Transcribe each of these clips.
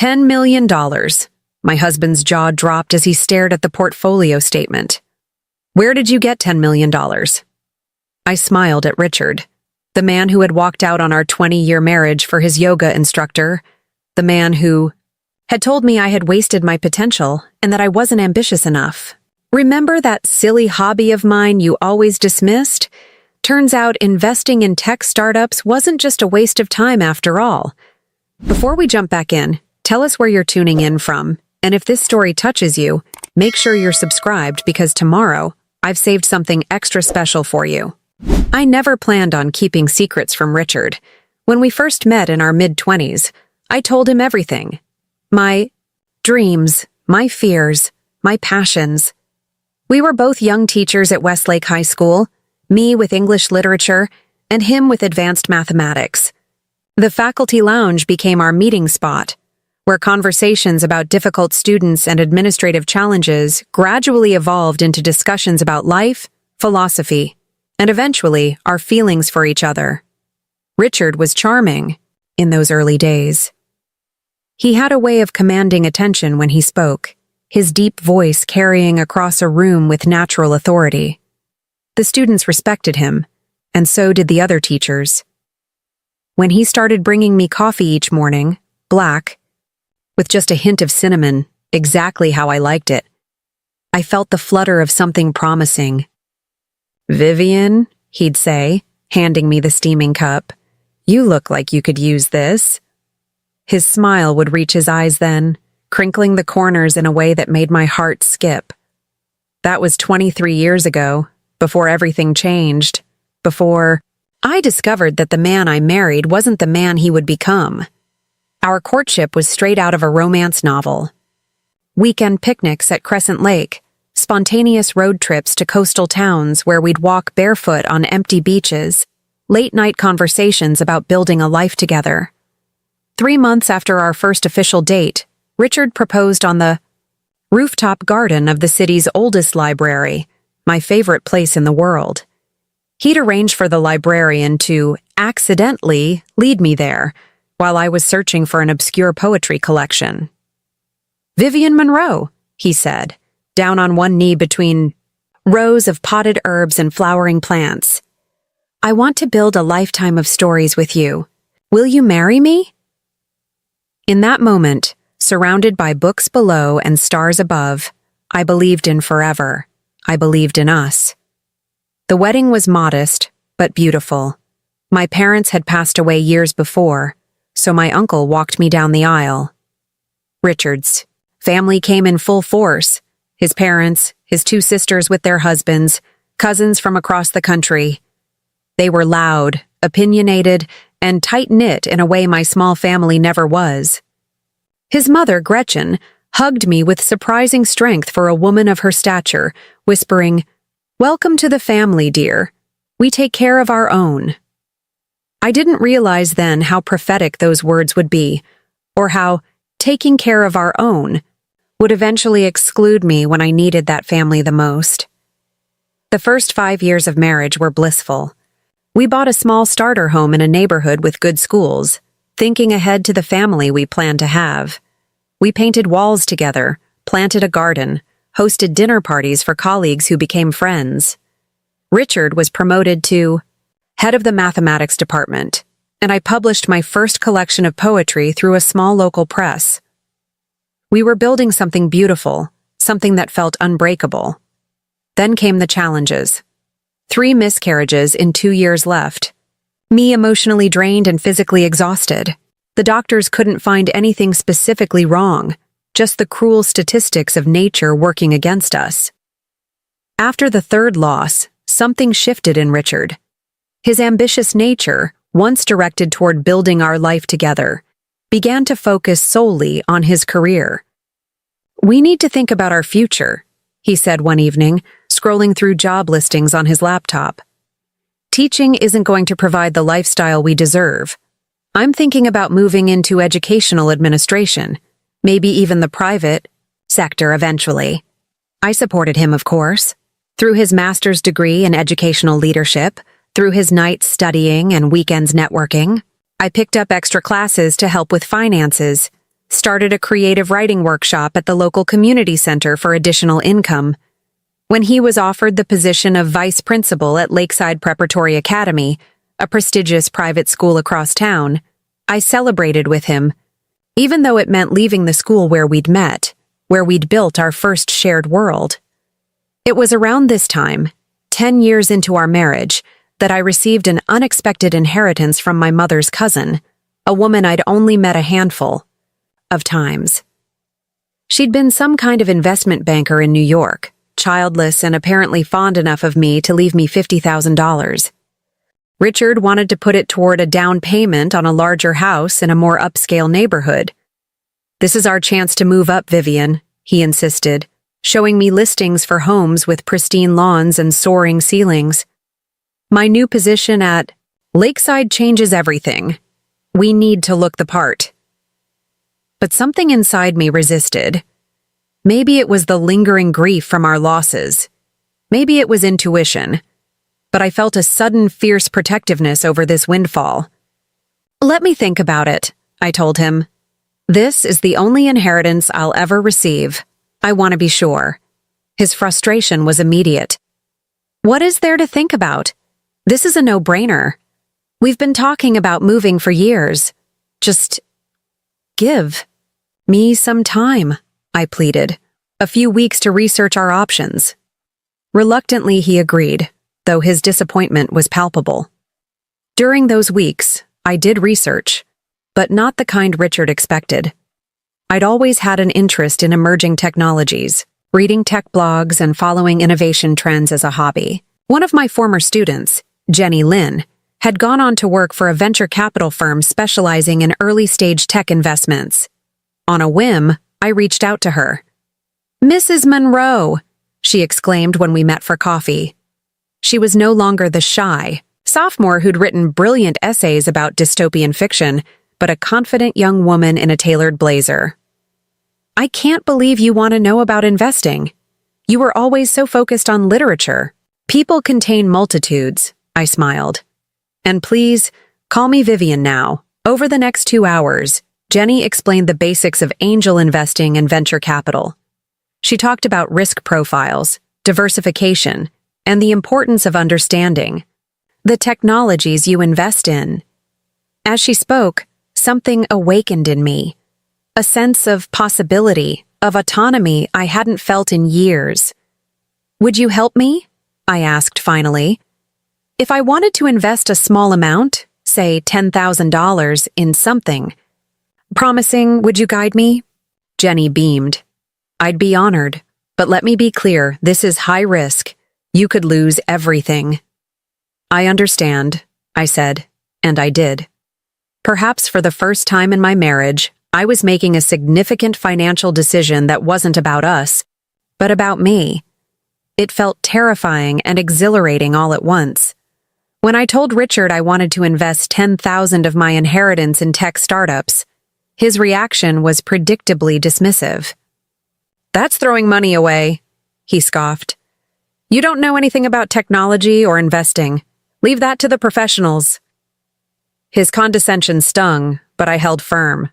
$10 million. My husband's jaw dropped as he stared at the portfolio statement. Where did you get $10 million? I smiled at Richard, the man who had walked out on our 20-year marriage for his yoga instructor, the man who had told me I had wasted my potential and that I wasn't ambitious enough. Remember that silly hobby of mine you always dismissed? Turns out investing in tech startups wasn't just a waste of time after all. Before we jump back in, tell us where you're tuning in from, and if this story touches you, make sure you're subscribed because tomorrow I've saved something extra special for you. I never planned on keeping secrets from Richard. When we first met in our mid-20s, I told him everything. My dreams, my fears, my passions. We were both young teachers at Westlake High School, me with English literature, and him with advanced mathematics. The faculty lounge became our meeting spot, where conversations about difficult students and administrative challenges gradually evolved into discussions about life, philosophy, and eventually our feelings for each other. Richard was charming in those early days. He had a way of commanding attention when he spoke, his deep voice carrying across a room with natural authority. The students respected him, and so did the other teachers. When he started bringing me coffee each morning, black, with just a hint of cinnamon, exactly how I liked it, I felt the flutter of something promising. "Vivian," he'd say, handing me the steaming cup, "you look like you could use this." His smile would reach his eyes then, crinkling the corners in a way that made my heart skip. That was 23 years ago, before everything changed, before I discovered that the man I married wasn't the man he would become. Our courtship was straight out of a romance novel. Weekend picnics at Crescent Lake, spontaneous road trips to coastal towns where we'd walk barefoot on empty beaches, late-night conversations about building a life together. 3 months after our first official date, Richard proposed on the rooftop garden of the city's oldest library, my favorite place in the world. He'd arranged for the librarian to accidentally lead me there while I was searching for an obscure poetry collection. "Vivian Monroe," he said, down on one knee between rows of potted herbs and flowering plants. "I want to build a lifetime of stories with you. Will you marry me?" In that moment, surrounded by books below and stars above, I believed in forever. I believed in us. The wedding was modest, but beautiful. My parents had passed away years before, so my uncle walked me down the aisle. Richard's family came in full force. His parents, his 2 sisters with their husbands, cousins from across the country. They were loud, opinionated, and tight-knit in a way my small family never was. His mother, Gretchen, hugged me with surprising strength for a woman of her stature, whispering, "Welcome to the family, dear. We take care of our own." I didn't realize then how prophetic those words would be, or how taking care of our own would eventually exclude me when I needed that family the most. The first 5 years of marriage were blissful. We bought a small starter home in a neighborhood with good schools, thinking ahead to the family we planned to have. We painted walls together, planted a garden, hosted dinner parties for colleagues who became friends. Richard was promoted to head of the mathematics department, and I published my first collection of poetry through a small local press. We were building something beautiful, something that felt unbreakable. Then came the challenges. 3 miscarriages in 2 years left. Me emotionally drained and physically exhausted. The doctors couldn't find anything specifically wrong, just the cruel statistics of nature working against us. After the 3rd loss, something shifted in Richard. His ambitious nature, once directed toward building our life together, began to focus solely on his career. "We need to think about our future," he said one evening, scrolling through job listings on his laptop. "Teaching isn't going to provide the lifestyle we deserve. I'm thinking about moving into educational administration, maybe even the private sector eventually." I supported him, of course. Through his master's degree in educational leadership, through his nights studying and weekends networking, I picked up extra classes to help with finances, started a creative writing workshop at the local community center for additional income. When he was offered the position of vice principal at Lakeside Preparatory Academy, a prestigious private school across town, I celebrated with him, even though it meant leaving the school where we'd met, where we'd built our first shared world. It was around this time, 10 years into our marriage, that I received an unexpected inheritance from my mother's cousin, a woman I'd only met a handful of times. She'd been some kind of investment banker in New York, childless and apparently fond enough of me to leave me $50,000. Richard wanted to put it toward a down payment on a larger house in a more upscale neighborhood. "This is our chance to move up, Vivian," he insisted, showing me listings for homes with pristine lawns and soaring ceilings. "My new position at Lakeside changes everything. We need to look the part." But something inside me resisted. Maybe it was the lingering grief from our losses. Maybe it was intuition. But I felt a sudden fierce protectiveness over this windfall. "Let me think about it," I told him. "This is the only inheritance I'll ever receive. I want to be sure." His frustration was immediate. "What is there to think about? This is a no-brainer. We've been talking about moving for years. Just give me some time," I pleaded. "A few weeks to research our options." Reluctantly, he agreed, though his disappointment was palpable. During those weeks, I did research, but not the kind Richard expected. I'd always had an interest in emerging technologies, reading tech blogs and following innovation trends as a hobby. One of my former students, Jenny Lynn, had gone on to work for a venture capital firm specializing in early-stage tech investments. On a whim, I reached out to her. "Mrs. Monroe," she exclaimed when we met for coffee. She was no longer the shy sophomore who'd written brilliant essays about dystopian fiction, but a confident young woman in a tailored blazer. "I can't believe you want to know about investing. You were always so focused on literature." "People contain multitudes," I smiled. "And please, call me Vivian now." Over the next 2 hours, Jenny explained the basics of angel investing and venture capital. She talked about risk profiles, diversification, and the importance of understanding the technologies you invest in. As she spoke, something awakened in me, a sense of possibility, of autonomy I hadn't felt in years. "Would you help me?" I asked finally. "If I wanted to invest a small amount, say $10,000, in something, promising, would you guide me?" Jenny beamed. "I'd be honored, but let me be clear, this is high risk. You could lose everything." "I understand," I said, and I did. Perhaps for the first time in my marriage, I was making a significant financial decision that wasn't about us, but about me. It felt terrifying and exhilarating all at once. When I told Richard I wanted to invest $10,000 of my inheritance in tech startups, his reaction was predictably dismissive. "That's throwing money away," he scoffed. "You don't know anything about technology or investing. Leave that to the professionals." His condescension stung, but I held firm.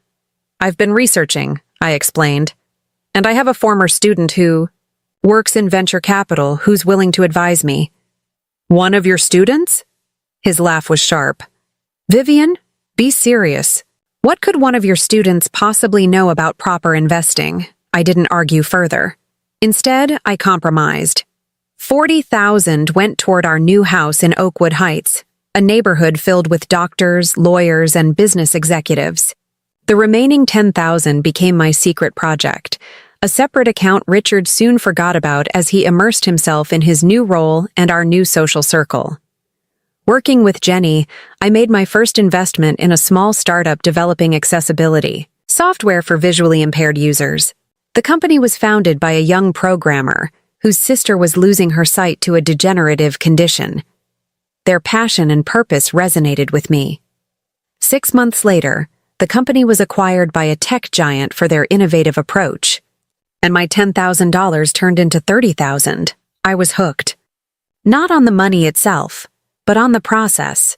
"I've been researching," I explained, "and I have a former student who works in venture capital who's willing to advise me." "One of your students?" His laugh was sharp. "Vivian, be serious. What could one of your students possibly know about proper investing?" I didn't argue further. Instead, I compromised. $40,000 went toward our new house in Oakwood Heights, a neighborhood filled with doctors, lawyers, and business executives. The remaining $10,000 became my secret project, a separate account Richard soon forgot about as he immersed himself in his new role and our new social circle. Working with Jenny, I made my first investment in a small startup developing accessibility software for visually impaired users. The company was founded by a young programmer whose sister was losing her sight to a degenerative condition. Their passion and purpose resonated with me. 6 months later, the company was acquired by a tech giant for their innovative approach, and my $10,000 turned into $30,000. I was hooked. Not on the money itself, but on the process,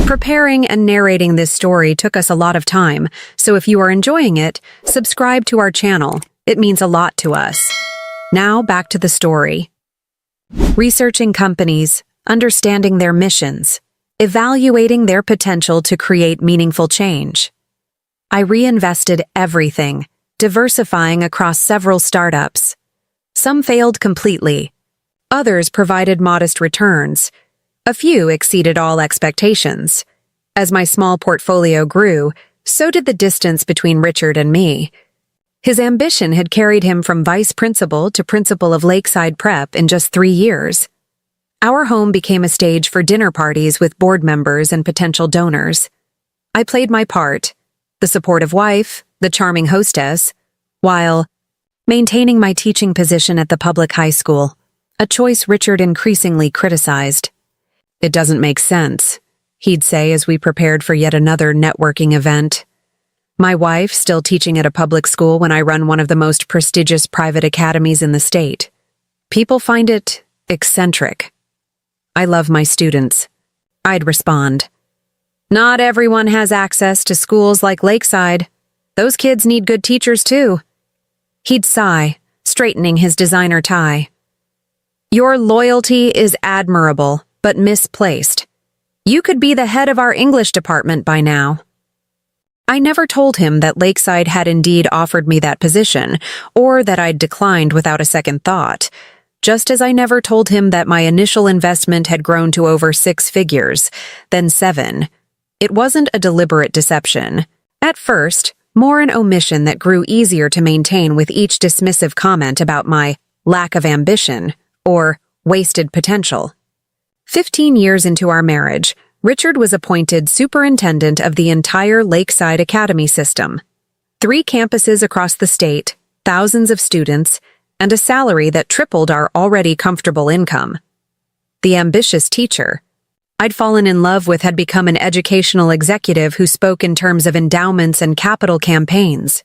Preparing and narrating this story took us a lot of time, so if you are enjoying it, subscribe to our channel. It means a lot to us. Now back to the story. Researching companies, understanding their missions, evaluating their potential to create meaningful change. I reinvested everything, diversifying across several startups. Some failed completely. Others provided modest returns. A few exceeded all expectations. As my small portfolio grew, so did the distance between Richard and me. His ambition had carried him from vice principal to principal of Lakeside Prep in just 3 years. Our home became a stage for dinner parties with board members and potential donors. I played my part, the supportive wife, the charming hostess, while maintaining my teaching position at the public high school, a choice Richard increasingly criticized. "It doesn't make sense," he'd say as we prepared for yet another networking event. My wife still teaching at a public school when I run one of the most prestigious private academies in the state. People find it eccentric. "I love my students," I'd respond. "Not everyone has access to schools like Lakeside. Those kids need good teachers too." He'd sigh, straightening his designer tie. "Your loyalty is admirable, but misplaced. You could be the head of our English department by now." I never told him that Lakeside had indeed offered me that position, or that I'd declined without a second thought, just as I never told him that my initial investment had grown to over 6 figures, then 7. It wasn't a deliberate deception. At first, more an omission that grew easier to maintain with each dismissive comment about my lack of ambition or wasted potential. 15 years into our marriage, Richard was appointed superintendent of the entire Lakeside Academy system. 3 campuses across the state, thousands of students, and a salary that tripled our already comfortable income. The ambitious teacher I'd fallen in love with had become an educational executive who spoke in terms of endowments and capital campaigns.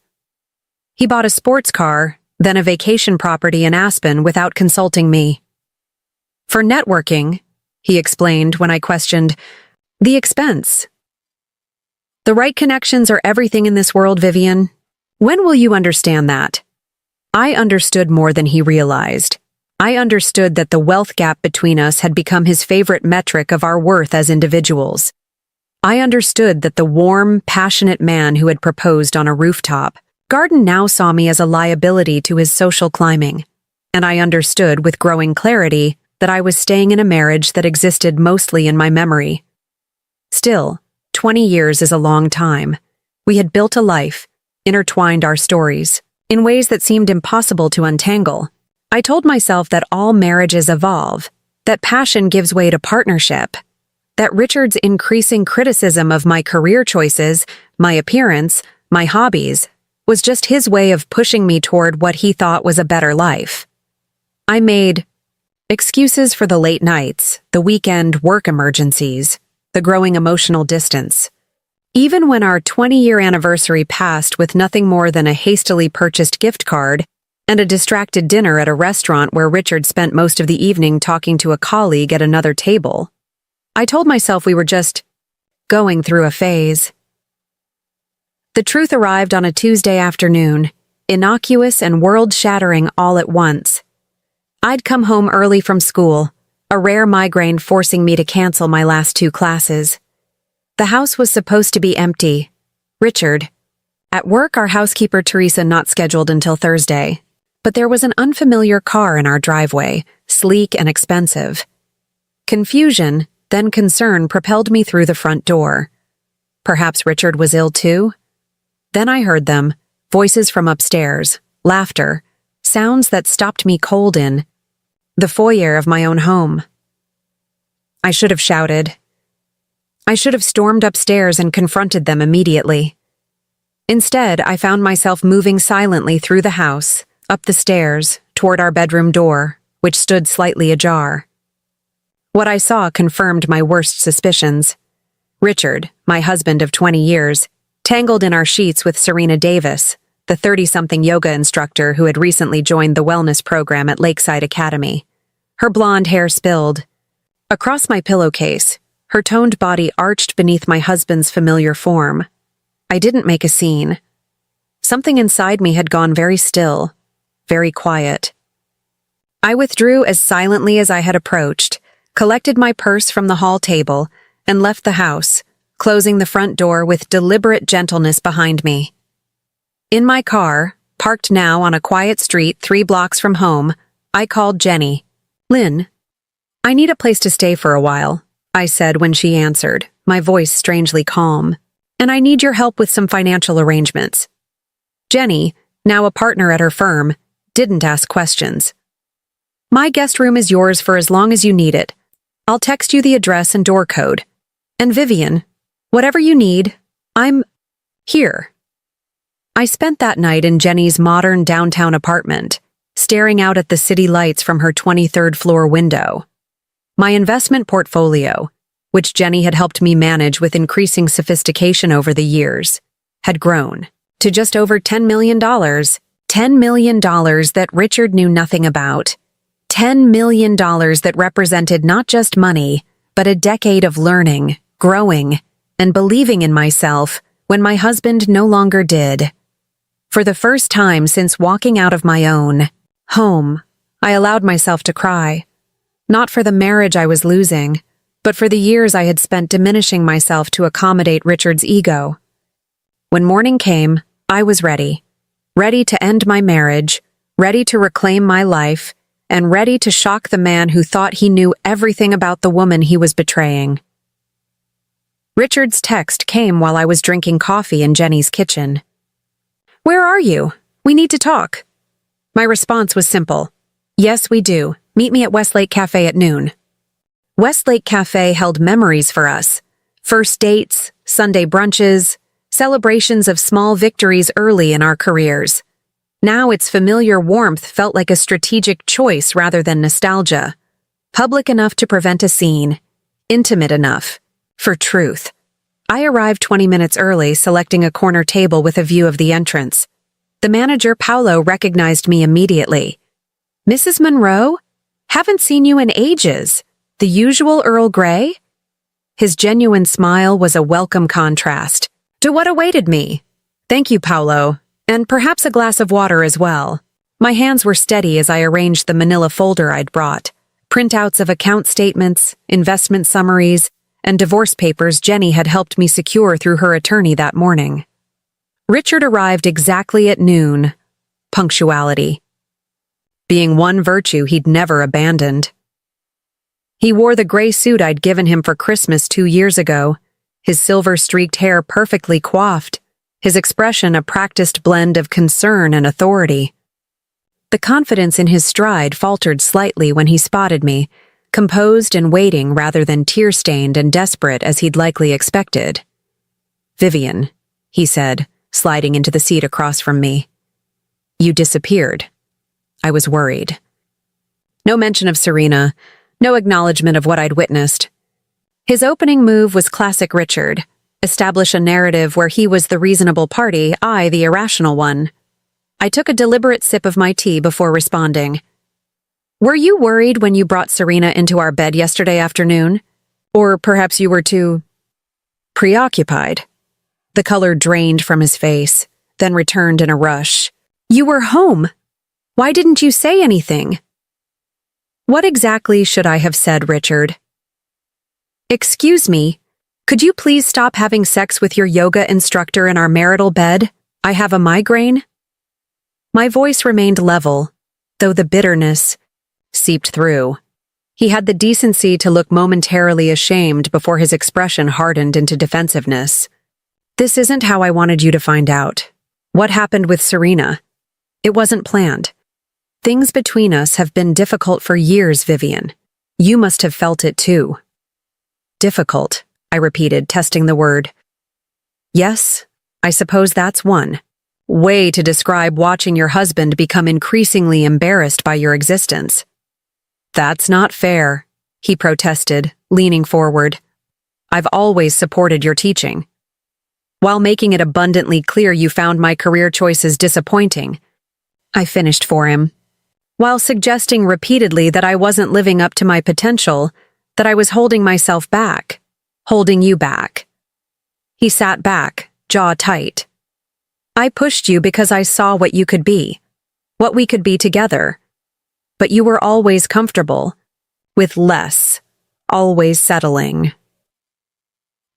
He bought a sports car, then a vacation property in Aspen without consulting me. "For networking," he explained when I questioned, "the expense." "The right connections are everything in this world, Vivian. When will you understand that?" I understood more than he realized. I understood that the wealth gap between us had become his favorite metric of our worth as individuals. I understood that the warm, passionate man who had proposed on a rooftop garden now saw me as a liability to his social climbing. And I understood with growing clarity that I was staying in a marriage that existed mostly in my memory. Still, 20 years is a long time. We had built a life, intertwined our stories, in ways that seemed impossible to untangle. I told myself that all marriages evolve, that passion gives way to partnership, that Richard's increasing criticism of my career choices, my appearance, my hobbies, was just his way of pushing me toward what he thought was a better life. I made excuses for the late nights, the weekend work emergencies, the growing emotional distance. Even when our 20-year anniversary passed with nothing more than a hastily purchased gift card and a distracted dinner at a restaurant where Richard spent most of the evening talking to a colleague at another table, I told myself we were just going through a phase. The truth arrived on a Tuesday afternoon, innocuous and world-shattering all at once. I'd come home early from school, a rare migraine forcing me to cancel my last 2 classes. The house was supposed to be empty. Richard. At work, our housekeeper Teresa not scheduled until Thursday. But there was an unfamiliar car in our driveway, sleek and expensive. Confusion, then concern propelled me through the front door. Perhaps Richard was ill too? Then I heard them, voices from upstairs, laughter, sounds that stopped me cold in the foyer of my own home. I should have shouted. I should have stormed upstairs and confronted them immediately. Instead, I found myself moving silently through the house, up the stairs, toward our bedroom door, which stood slightly ajar. What I saw confirmed my worst suspicions. Richard, my husband of 20 years, tangled in our sheets with Serena Davis, the 30-something yoga instructor who had recently joined the wellness program at Lakeside Academy. Her blonde hair spilled. Across my pillowcase, Her toned body arched beneath my husband's familiar form. I didn't make a scene. Something inside me had gone very still, very quiet. I withdrew as silently as I had approached, collected my purse from the hall table, and left the house, closing the front door with deliberate gentleness behind me. In my car, parked now on a quiet street 3 blocks from home, I called Jenny. "Lynn, I need a place to stay for a while," I said when she answered, my voice strangely calm. "And I need your help with some financial arrangements." Jenny, now a partner at her firm, didn't ask questions. "My guest room is yours for as long as you need it. I'll text you the address and door code. And Vivian, whatever you need, I'm here." I spent that night in Jenny's modern downtown apartment, staring out at the city lights from her 23rd floor window. My investment portfolio, which Jenny had helped me manage with increasing sophistication over the years, had grown to just over $10 million. $10 million that Richard knew nothing about. $10 million that represented not just money, but a decade of learning, growing, and believing in myself when my husband no longer did. For the first time since walking out of my own home, I allowed myself to cry. Not for the marriage I was losing, but for the years I had spent diminishing myself to accommodate Richard's ego. When morning came, I was ready. Ready to end my marriage, ready to reclaim my life, and ready to shock the man who thought he knew everything about the woman he was betraying. Richard's text came while I was drinking coffee in Jenny's kitchen. "Where are you? We need to talk." My response was simple. "Yes, we do. Meet me at Westlake Cafe at noon." Westlake Cafe held memories for us. First dates, Sunday brunches, celebrations of small victories early in our careers. Now its familiar warmth felt like a strategic choice rather than nostalgia. Public enough to prevent a scene. Intimate enough for truth. I arrived 20 minutes early, selecting a corner table with a view of the entrance. The manager, Paolo, recognized me immediately. "Mrs. Monroe? Haven't seen you in ages. The usual Earl Grey?" His genuine smile was a welcome contrast to what awaited me. "Thank you, Paolo, and perhaps a glass of water as well." My hands were steady as I arranged the manila folder I'd brought. Printouts of account statements, investment summaries, and divorce papers Jenny had helped me secure through her attorney that morning. Richard arrived exactly at noon. Punctuality. Being one virtue he'd never abandoned. He wore the gray suit I'd given him for Christmas 2 years ago, his silver-streaked hair perfectly coiffed, his expression a practiced blend of concern and authority. The confidence in his stride faltered slightly when he spotted me, composed and waiting rather than tear-stained and desperate as he'd likely expected. "Vivian," he said, sliding into the seat across from me. "You disappeared." I was worried. No mention of Serena, no acknowledgement of what I'd witnessed. His opening move was classic Richard, establish a narrative where he was the reasonable party, I the irrational one. I took a deliberate sip of my tea before responding. "Were you worried when you brought Serena into our bed yesterday afternoon? Or perhaps you were too preoccupied?" The color drained from his face, then returned in a rush. "You were home. Why didn't you say anything?" What exactly should I have said, Richard? "Excuse me, could you please stop having sex with your yoga instructor in our marital bed? I have a migraine." My voice remained level, though the bitterness seeped through. He had the decency to look momentarily ashamed before his expression hardened into defensiveness. "This isn't how I wanted you to find out. What happened with Serena? It wasn't planned. Things between us have been difficult for years, Vivian. You must have felt it too." "Difficult," I repeated, testing the word. "Yes, I suppose that's one way to describe watching your husband become increasingly embarrassed by your existence." "That's not fair," he protested, leaning forward. "I've always supported your teaching, while making it abundantly clear you found my career choices disappointing." I finished for him, while suggesting repeatedly that I wasn't living up to my potential, that I was holding myself back. holding you back. He sat back, jaw tight. I pushed you because I saw what you could be, what we could be together. But you were always comfortable, with less, always settling.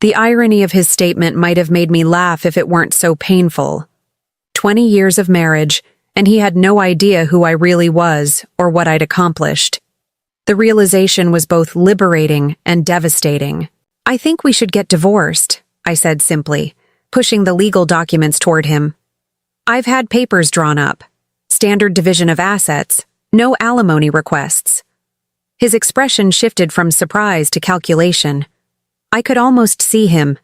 The irony of his statement might have made me laugh if it weren't so painful. 20 years of marriage, and he had no idea who I really was or what I'd accomplished. The realization was both liberating and devastating. I think we should get divorced, I said simply, pushing the legal documents toward him. I've had papers drawn up, standard division of assets, no alimony requests. His expression shifted from surprise to calculation. I could almost see him,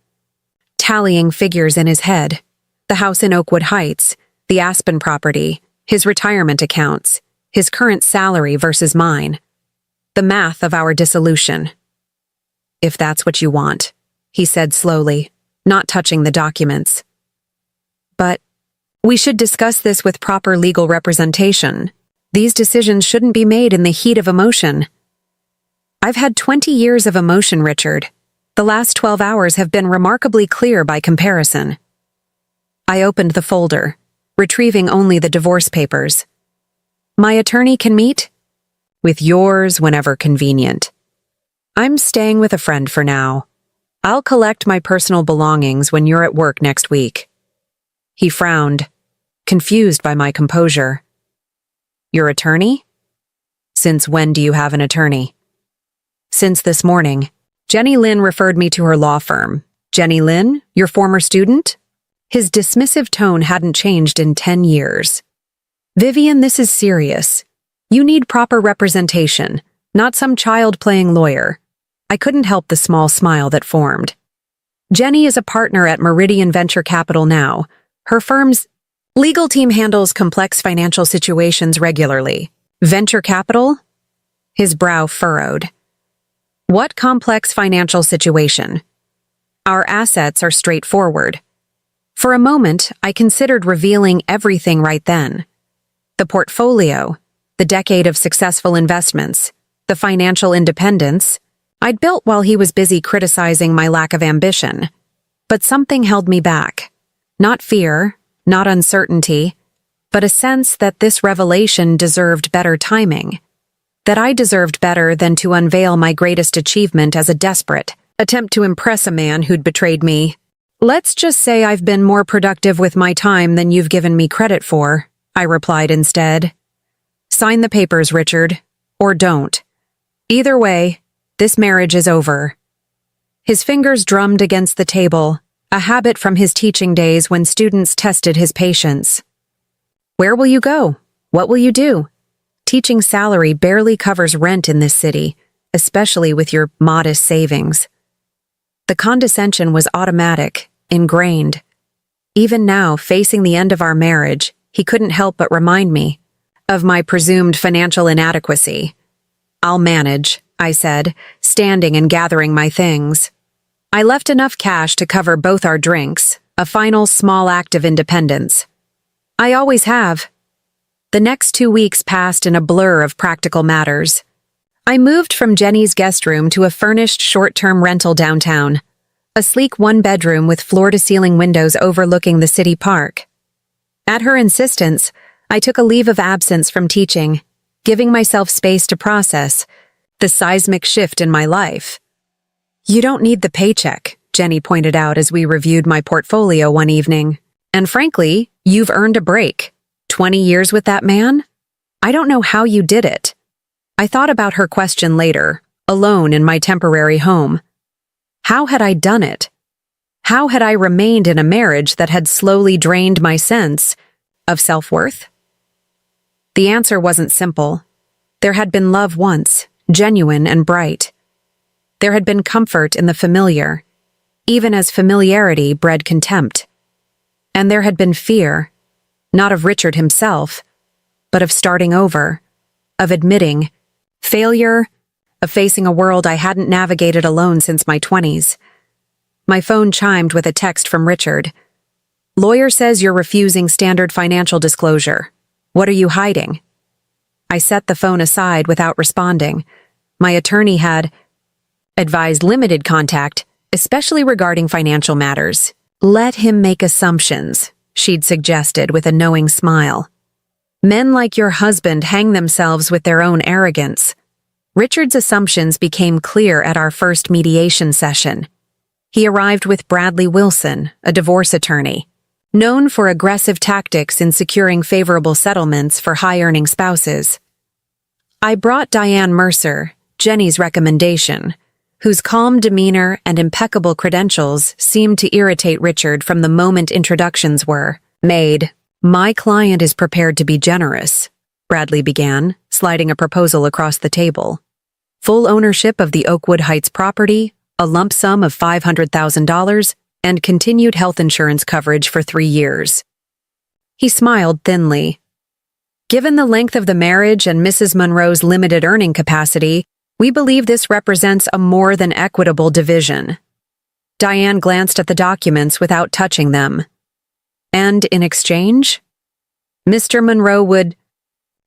tallying figures in his head. The house in Oakwood Heights, the Aspen property, his retirement accounts, his current salary versus mine. The math of our dissolution. If that's what you want, he said slowly, not touching the documents. But we should discuss this with proper legal representation. These decisions shouldn't be made in the heat of emotion. I've had 20 years of emotion, Richard. The last 12 hours have been remarkably clear by comparison. I opened the folder, retrieving only the divorce papers. My attorney can meet? With yours whenever convenient. I'm staying with a friend for now. I'll collect my personal belongings when you're at work next week. He frowned, confused by my composure. Your attorney? Since when do you have an attorney? Since this morning. Jenny Lynn referred me to her law firm. Jenny Lynn, your former student? His dismissive tone hadn't changed in 10 years. Vivian, this is serious. You need proper representation, not some child playing lawyer. I couldn't help the small smile that formed. Jenny is a partner at Meridian Venture Capital now. Her firm's legal team handles complex financial situations regularly. Venture capital? His brow furrowed. What complex financial situation? Our assets are straightforward. For a moment, I considered revealing everything right then. The portfolio, the decade of successful investments, the financial independence I'd built while he was busy criticizing my lack of ambition. But something held me back. Not fear, not uncertainty, but a sense that this revelation deserved better timing. That I deserved better than to unveil my greatest achievement as a desperate attempt to impress a man who'd betrayed me. Let's just say I've been more productive with my time than you've given me credit for, I replied instead. Sign the papers, Richard, or don't. Either way, this marriage is over. His fingers drummed against the table, a habit from his teaching days when students tested his patience. Where will you go? What will you do? Teaching salary barely covers rent in this city, especially with your modest savings. The condescension was automatic, ingrained. Even now, facing the end of our marriage, he couldn't help but remind me of my presumed financial inadequacy. I'll manage, I said, standing and gathering my things. I left enough cash to cover both our drinks, a final small act of independence. I always have. The next 2 weeks passed in a blur of practical matters. I moved from Jenny's guest room to a furnished short-term rental downtown, a sleek one-bedroom with floor-to-ceiling windows overlooking the city park. At her insistence, I took a leave of absence from teaching, giving myself space to process the seismic shift in my life. You don't need the paycheck, Jenny pointed out as we reviewed my portfolio one evening. And frankly, you've earned a break. 20 years with that man? I don't know how you did it. I thought about her question later, alone in my temporary home. How had I done it? How had I remained in a marriage that had slowly drained my sense of self-worth? The answer wasn't simple. There had been love once, genuine and bright. There had been comfort in the familiar, even as familiarity bred contempt. And there had been fear, not of Richard himself, but of starting over, of admitting failure, of facing a world I hadn't navigated alone since my 20s. My phone chimed with a text from Richard. Lawyer says you're refusing standard financial disclosure. What are you hiding? I set the phone aside without responding. My attorney had advised limited contact especially regarding financial matters. Let him make assumptions, she'd suggested with a knowing smile. Men like your husband hang themselves with their own arrogance. Richard's assumptions became clear at our first mediation session. He arrived with Bradley Wilson, a divorce attorney, known for aggressive tactics in securing favorable settlements for high-earning spouses. I brought Diane Mercer, Jenny's recommendation, whose calm demeanor and impeccable credentials seemed to irritate Richard from the moment introductions were made. My client is prepared to be generous, Bradley began, sliding a proposal across the table. Full ownership of the Oakwood Heights property, a lump sum of $500,000, and continued health insurance coverage for 3 years. He smiled thinly. Given the length of the marriage and Mrs. Monroe's limited earning capacity, we believe this represents a more than equitable division. Diane glanced at the documents without touching them. And in exchange, Mr. Monroe would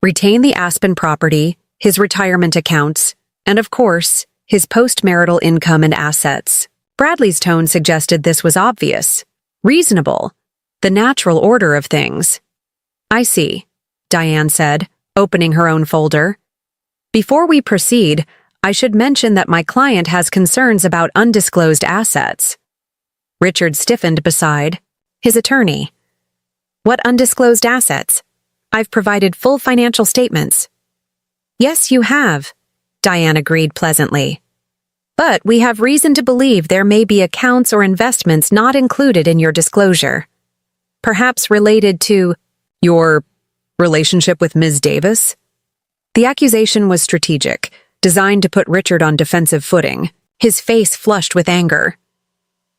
retain the Aspen property, his retirement accounts, and of course, his post-marital income and assets. Bradley's tone suggested this was obvious, reasonable, the natural order of things. I see, Diane said, opening her own folder. Before we proceed, I should mention that my client has concerns about undisclosed assets. Richard stiffened beside his attorney. What undisclosed assets? I've provided full financial statements. Yes, you have, Diane agreed pleasantly. But we have reason to believe there may be accounts or investments not included in your disclosure. Perhaps related to your relationship with Ms. Davis? The accusation was strategic, designed to put Richard on defensive footing, his face flushed with anger.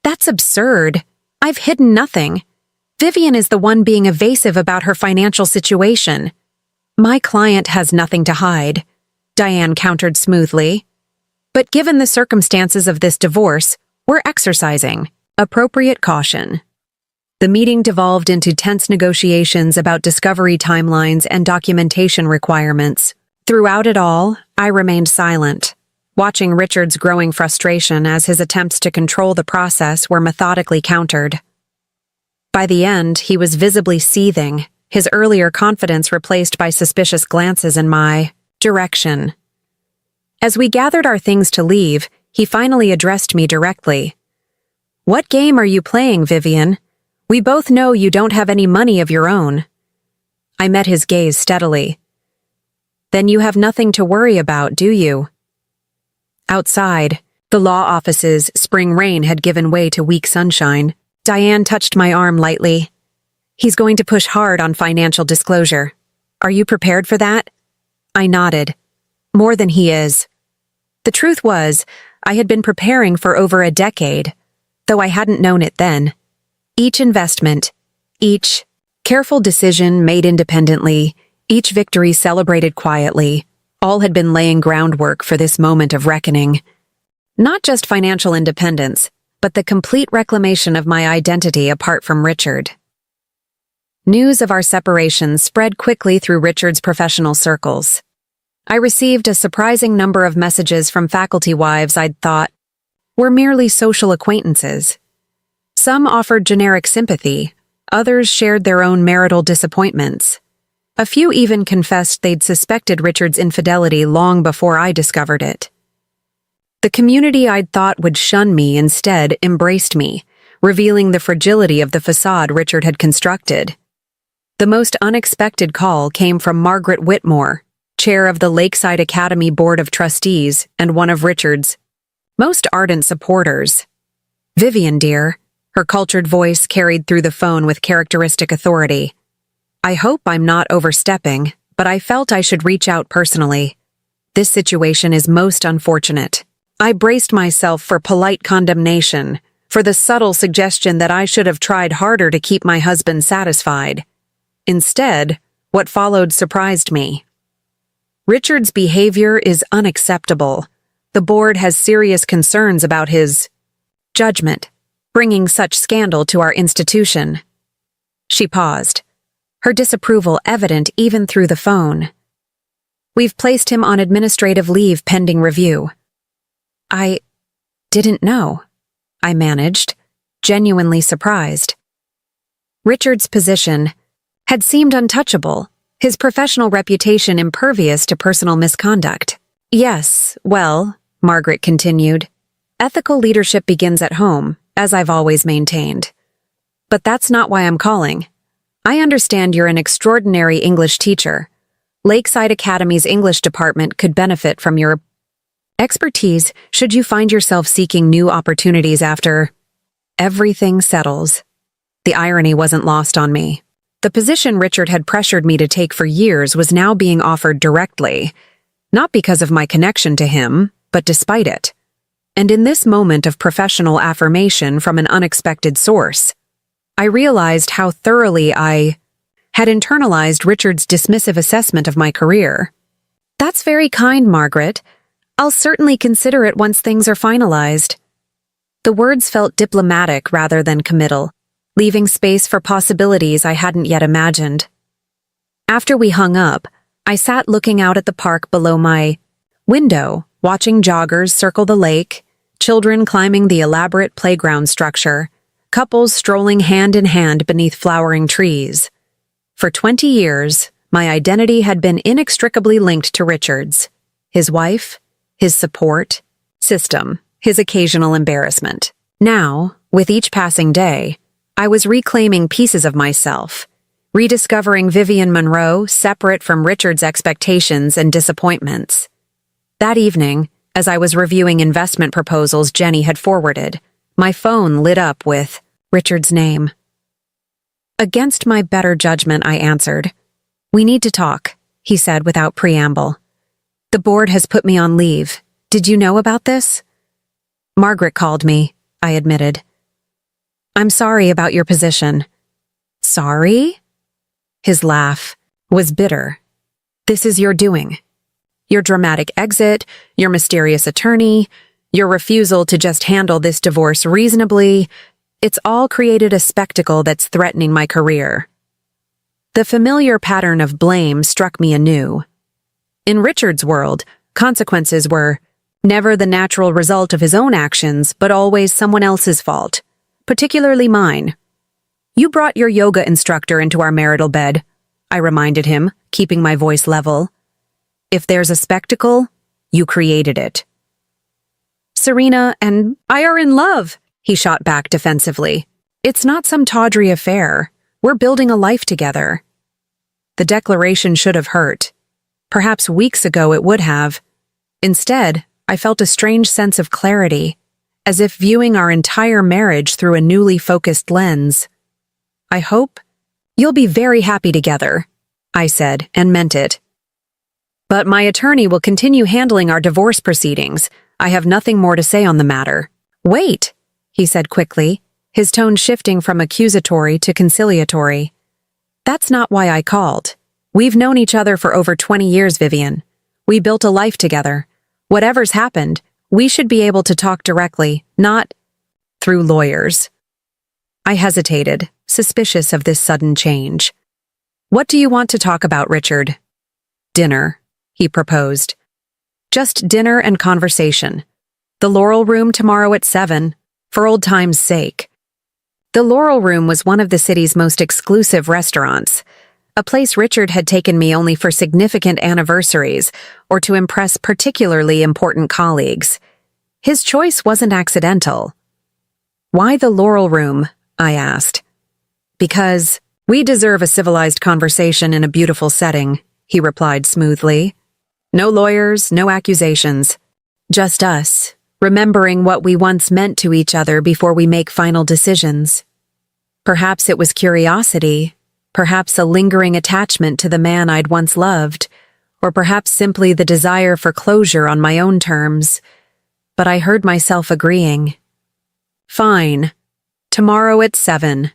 That's absurd. I've hidden nothing. Vivian is the one being evasive about her financial situation. My client has nothing to hide, Diane countered smoothly. But given the circumstances of this divorce, we're exercising appropriate caution. The meeting devolved into tense negotiations about discovery timelines and documentation requirements. Throughout it all, I remained silent, watching Richard's growing frustration as his attempts to control the process were methodically countered. By the end, he was visibly seething, his earlier confidence replaced by suspicious glances in my direction. As we gathered our things to leave, he finally addressed me directly. What game are you playing, Vivian? We both know you don't have any money of your own. I met his gaze steadily. Then you have nothing to worry about, do you? Outside, the law office's spring rain had given way to weak sunshine. Diane touched my arm lightly. He's going to push hard on financial disclosure. Are you prepared for that? I nodded. More than he is. The truth was, I had been preparing for over a decade, though I hadn't known it then. Each investment, each careful decision made independently, each victory celebrated quietly, all had been laying groundwork for this moment of reckoning. Not just financial independence, but the complete reclamation of my identity apart from Richard. News of our separation spread quickly through Richard's professional circles. I received a surprising number of messages from faculty wives I'd thought were merely social acquaintances. Some offered generic sympathy, others shared their own marital disappointments. A few even confessed they'd suspected Richard's infidelity long before I discovered it. The community I'd thought would shun me instead embraced me, revealing the fragility of the facade Richard had constructed. The most unexpected call came from Margaret Whitmore, chair of the Lakeside Academy Board of Trustees and one of Richard's most ardent supporters. Vivian, dear, her cultured voice carried through the phone with characteristic authority. I hope I'm not overstepping, but I felt I should reach out personally. This situation is most unfortunate. I braced myself for polite condemnation, for the subtle suggestion that I should have tried harder to keep my husband satisfied. Instead, what followed surprised me. Richard's behavior is unacceptable. The board has serious concerns about his judgment, bringing such scandal to our institution. She paused, her disapproval evident even through the phone. We've placed him on administrative leave pending review. I didn't know, I managed, genuinely surprised. Richard's position had seemed untouchable, his professional reputation impervious to personal misconduct. Yes, well, Margaret continued, ethical leadership begins at home, as I've always maintained. But that's not why I'm calling. I understand you're an extraordinary English teacher. Lakeside Academy's English department could benefit from your expertise should you find yourself seeking new opportunities after everything settles. The irony wasn't lost on me. The position Richard had pressured me to take for years was now being offered directly, not because of my connection to him, but despite it. And in this moment of professional affirmation from an unexpected source, I realized how thoroughly I had internalized Richard's dismissive assessment of my career. That's very kind, Margaret. I'll certainly consider it once things are finalized. The words felt diplomatic rather than committal, leaving space for possibilities I hadn't yet imagined. After we hung up, I sat looking out at the park below my window, watching joggers circle the lake, children climbing the elaborate playground structure, couples strolling hand in hand beneath flowering trees. For 20 years, my identity had been inextricably linked to Richard's, his wife, his support system, his occasional embarrassment. Now, with each passing day, I was reclaiming pieces of myself, rediscovering Vivian Monroe separate from Richard's expectations and disappointments. That evening, as I was reviewing investment proposals Jenny had forwarded, my phone lit up with Richard's name. Against my better judgment, I answered. "We need to talk," he said without preamble. "The board has put me on leave. Did you know about this?" "Margaret called me," I admitted. "I'm sorry about your position." "Sorry?" His laugh was bitter. "This is your doing. Your dramatic exit, your mysterious attorney, your refusal to just handle this divorce reasonably, it's all created a spectacle that's threatening my career." The familiar pattern of blame struck me anew. In Richard's world, consequences were never the natural result of his own actions, but always someone else's fault, particularly mine. "You brought your yoga instructor into our marital bed," I reminded him, keeping my voice level. "If there's a spectacle, you created it." "Serena and I are in love," he shot back defensively. "It's not some tawdry affair. We're building a life together." The declaration should have hurt. Perhaps weeks ago it would have. Instead, I felt a strange sense of clarity, as if viewing our entire marriage through a newly focused lens. "I hope you'll be very happy together," I said, and meant it. "But my attorney will continue handling our divorce proceedings. I have nothing more to say on the matter." "Wait," he said quickly, his tone shifting from accusatory to conciliatory. "That's not why I called. We've known each other for over 20 years, Vivian. We built a life together. Whatever's happened, we should be able to talk directly, not through lawyers." I hesitated, suspicious of this sudden change. "What do you want to talk about, Richard?" "Dinner," he proposed. "Just dinner and conversation. The Laurel Room tomorrow at 7, for old time's sake." The Laurel Room was one of the city's most exclusive restaurants, a place Richard had taken me only for significant anniversaries or to impress particularly important colleagues. His choice wasn't accidental. "Why the Laurel Room?" I asked. "Because we deserve a civilized conversation in a beautiful setting," he replied smoothly. "No lawyers, no accusations. Just us, remembering what we once meant to each other before we make final decisions." Perhaps it was curiosity, perhaps a lingering attachment to the man I'd once loved, or perhaps simply the desire for closure on my own terms. But I heard myself agreeing. "Fine. Tomorrow at 7.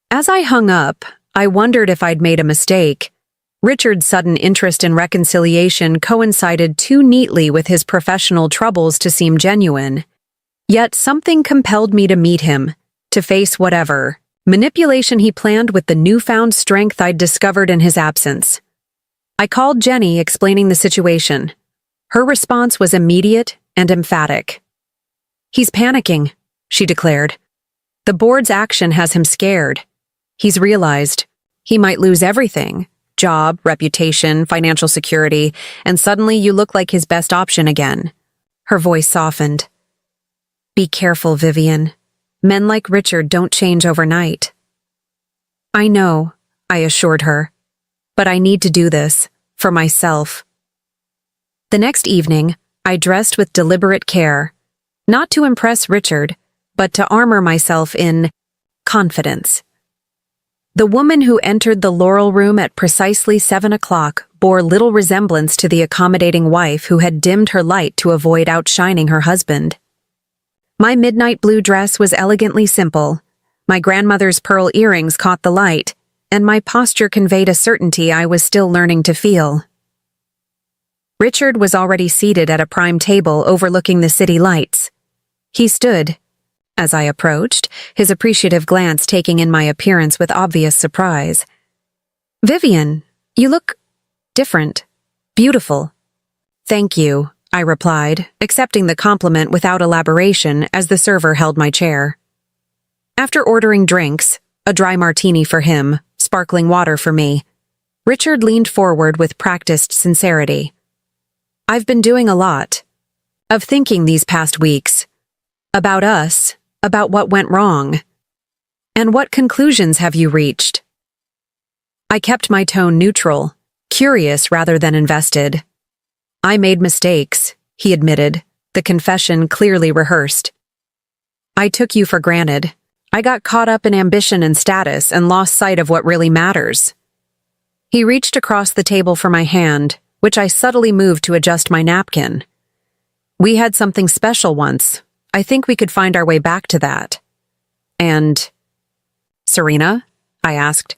As I hung up, I wondered if I'd made a mistake. Richard's sudden interest in reconciliation coincided too neatly with his professional troubles to seem genuine. Yet something compelled me to meet him, to face whatever manipulation he planned with the newfound strength I'd discovered in his absence. I called Jenny, explaining the situation. Her response was immediate and emphatic. "He's panicking. she declared. The board's action has him scared. He's realized he might lose everything: job, reputation, financial security, and suddenly you look like his best option again. Her voice softened. Be careful, Vivian. Men like Richard don't change overnight. I know, I assured her, but I need to do this for myself. The next evening, I dressed with deliberate care, not to impress Richard, but to armor myself in confidence. The woman who entered the Laurel Room at precisely 7 o'clock bore little resemblance to the accommodating wife who had dimmed her light to avoid outshining her husband. My midnight blue dress was elegantly simple. My grandmother's pearl earrings caught the light, and my posture conveyed a certainty I was still learning to feel. Richard was already seated at a prime table overlooking the city lights. He stood, as I approached, his appreciative glance taking in my appearance with obvious surprise. Vivian, you look different, beautiful. Thank you, I replied, accepting the compliment without elaboration as the server held my chair. After ordering drinks, a dry martini for him, sparkling water for me, Richard leaned forward with practiced sincerity. I've been doing a lot of thinking these past weeks about us, about what went wrong. And what conclusions have you reached? I kept my tone neutral, curious rather than invested. I made mistakes, he admitted, the confession clearly rehearsed. I took you for granted. I got caught up in ambition and status and lost sight of what really matters. He reached across the table for my hand, which I subtly moved to adjust my napkin. We had something special once. I think we could find our way back to that. And Serena? I asked.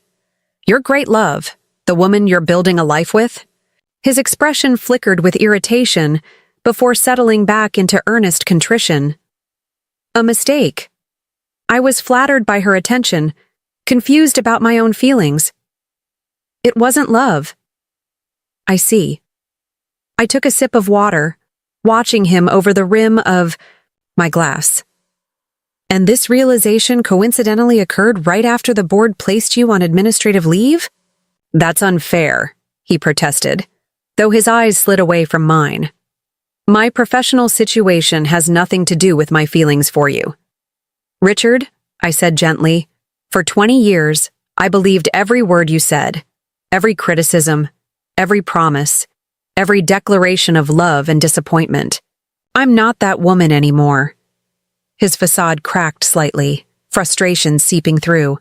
Your great love, the woman you're building a life with? His expression flickered with irritation before settling back into earnest contrition. A mistake. I was flattered by her attention, confused about my own feelings. It wasn't love. I see. I took a sip of water, watching him over the rim of my glass. And this realization coincidentally occurred right after the board placed you on administrative leave? That's unfair, he protested, though his eyes slid away from mine. My professional situation has nothing to do with my feelings for you. Richard, I said gently, for 20 years, I believed every word you said, every criticism, every promise, every declaration of love and disappointment. I'm not that woman anymore. His facade cracked slightly, frustration seeping through.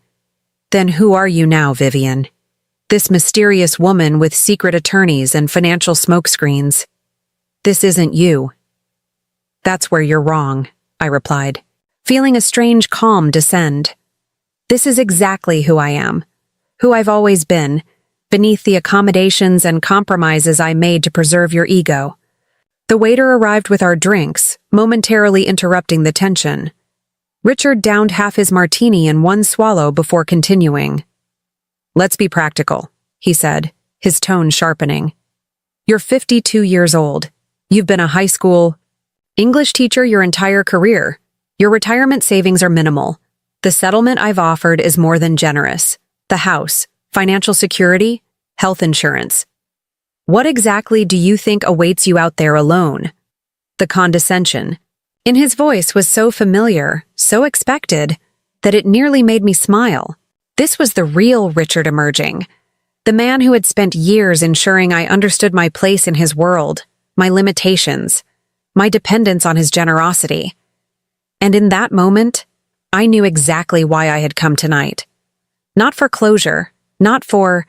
Then who are you now, Vivian? This mysterious woman with secret attorneys and financial smokescreens. This isn't you. That's where you're wrong, I replied, feeling a strange calm descend. This is exactly who I am, who I've always been, beneath the accommodations and compromises I made to preserve your ego. The waiter arrived with our drinks, momentarily interrupting the tension. Richard downed half his martini in one swallow before continuing. Let's be practical, he said, his tone sharpening. You're 52 years old. You've been a high school English teacher your entire career. Your retirement savings are minimal. The settlement I've offered is more than generous. The house, financial security, health insurance. What exactly do you think awaits you out there alone? The condescension in his voice was so familiar, so expected, that it nearly made me smile. This was the real Richard emerging, the man who had spent years ensuring I understood my place in his world, my limitations, my dependence on his generosity. And in that moment, I knew exactly why I had come tonight. Not for closure, not for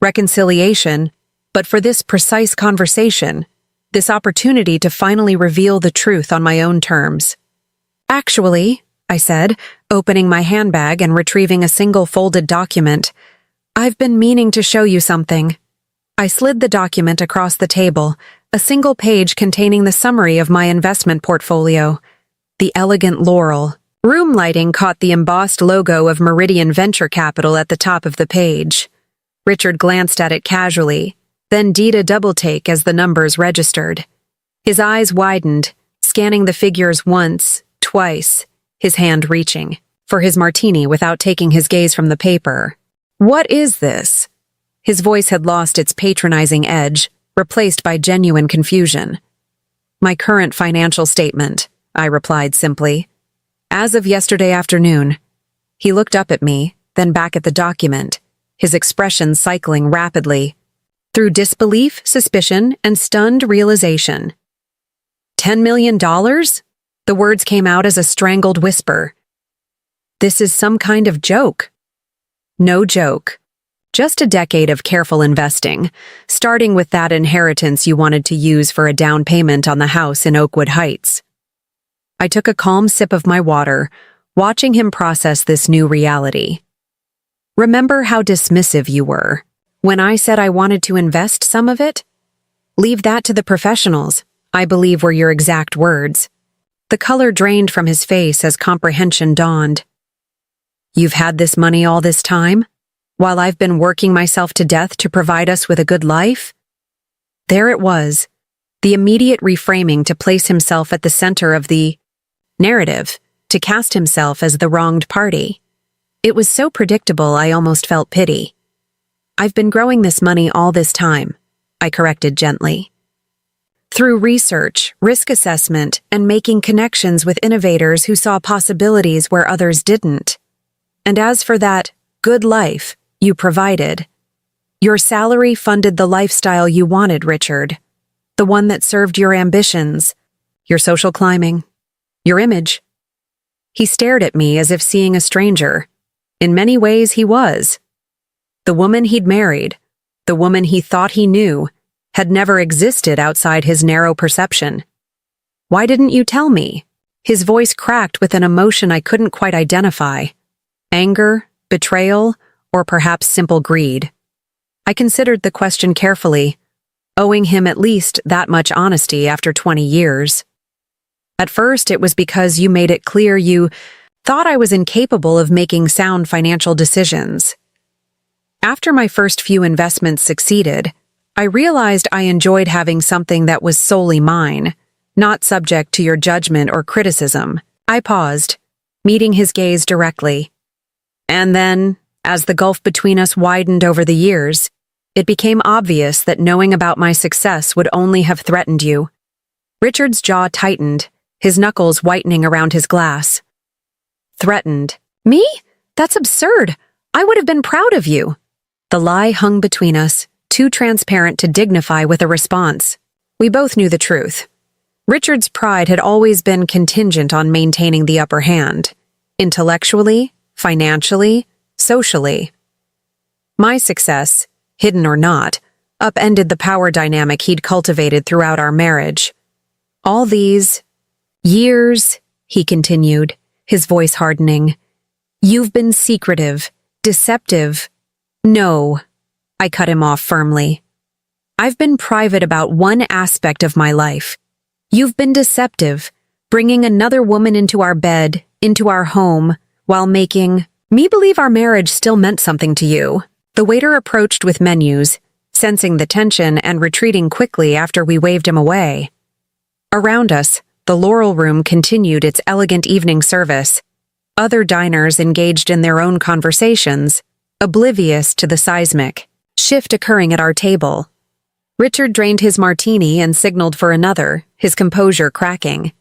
reconciliation, but for this precise conversation, this opportunity to finally reveal the truth on my own terms. Actually, I said, opening my handbag and retrieving a single folded document, I've been meaning to show you something. I slid the document across the table, a single page containing the summary of my investment portfolio. The elegant Laurel. Room lighting caught the embossed logo of Meridian Venture Capital at the top of the page. Richard glanced at it casually, then did a double-take as the numbers registered. His eyes widened, scanning the figures once, twice, his hand reaching for his martini without taking his gaze from the paper. "What is this?" His voice had lost its patronizing edge, replaced by genuine confusion. "My current financial statement," I replied simply. "As of yesterday afternoon." He looked up at me, then back at the document, his expression cycling rapidly through disbelief, suspicion, and stunned realization. $10 million? The words came out as a strangled whisper. "This is some kind of joke." "No joke. Just a decade of careful investing, starting with that inheritance you wanted to use for a down payment on the house in Oakwood Heights." I took a calm sip of my water, watching him process this new reality. "Remember how dismissive you were when I said I wanted to invest some of it? Leave that to the professionals, I believe were your exact words." The color drained from his face as comprehension dawned. "You've had this money all this time? While I've been working myself to death to provide us with a good life?" There it was, the immediate reframing to place himself at the center of the narrative, to cast himself as the wronged party. It was so predictable I almost felt pity. "I've been growing this money all this time," I corrected gently. "Through research, risk assessment, and making connections with innovators who saw possibilities where others didn't. And as for that good life you provided, your salary funded the lifestyle you wanted, Richard. The one that served your ambitions, your social climbing, your image." He stared at me as if seeing a stranger. In many ways he was. The woman he'd married, the woman he thought he knew, had never existed outside his narrow perception. "Why didn't you tell me?" His voice cracked with an emotion I couldn't quite identify. Anger, betrayal, or perhaps simple greed. I considered the question carefully, owing him at least that much honesty after 20 years. "At first, it was because you made it clear you thought I was incapable of making sound financial decisions. After my first few investments succeeded, I realized I enjoyed having something that was solely mine, not subject to your judgment or criticism." I paused, meeting his gaze directly. "And then, as the gulf between us widened over the years, it became obvious that knowing about my success would only have threatened you." Richard's jaw tightened, his knuckles whitening around his glass. "Threatened? Me? That's absurd. I would have been proud of you." The lie hung between us, too transparent to dignify with a response. We both knew the truth. Richard's pride had always been contingent on maintaining the upper hand, intellectually, financially, socially. My success, hidden or not, upended the power dynamic he'd cultivated throughout our marriage. "All these years," he continued, his voice hardening, "you've been secretive, deceptive." "No," I cut him off firmly. "I've been private about one aspect of my life. You've been deceptive, bringing another woman into our bed, into our home, while making me believe our marriage still meant something to you." The waiter approached with menus, sensing the tension and retreating quickly after we waved him away. Around us, the Laurel Room continued its elegant evening service. Other diners engaged in their own conversations, oblivious to the seismic shift occurring at our table. Richard drained his martini and signaled for another, his composure cracking.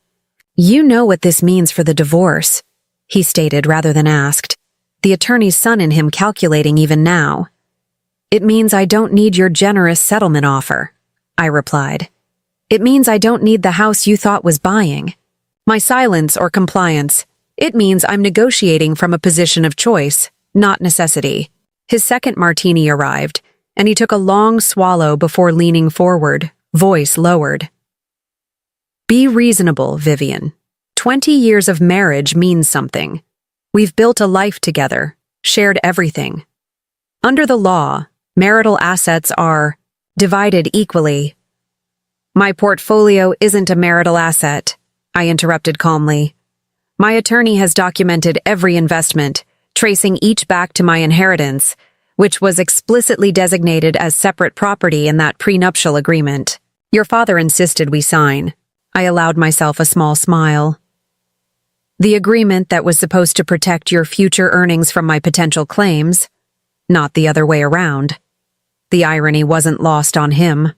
"You know what this means for the divorce," he stated rather than asked, the attorney's son in him calculating even now. "It means I don't need your generous settlement offer," I replied. "It means I don't need the house you thought was buying. My silence or compliance, it means I'm negotiating from a position of choice, not necessity." His second martini arrived, and he took a long swallow before leaning forward, voice lowered. "Be reasonable, Vivian. 20 years of marriage means something. We've built a life together, shared everything. Under the law, marital assets are divided equally." "My portfolio isn't a marital asset," I interrupted calmly. "My attorney has documented every investment, tracing each back to my inheritance, which was explicitly designated as separate property in that prenuptial agreement. Your father insisted we sign." I allowed myself a small smile. The agreement that was supposed to protect your future earnings from my potential claims, not the other way around. The irony wasn't lost on him.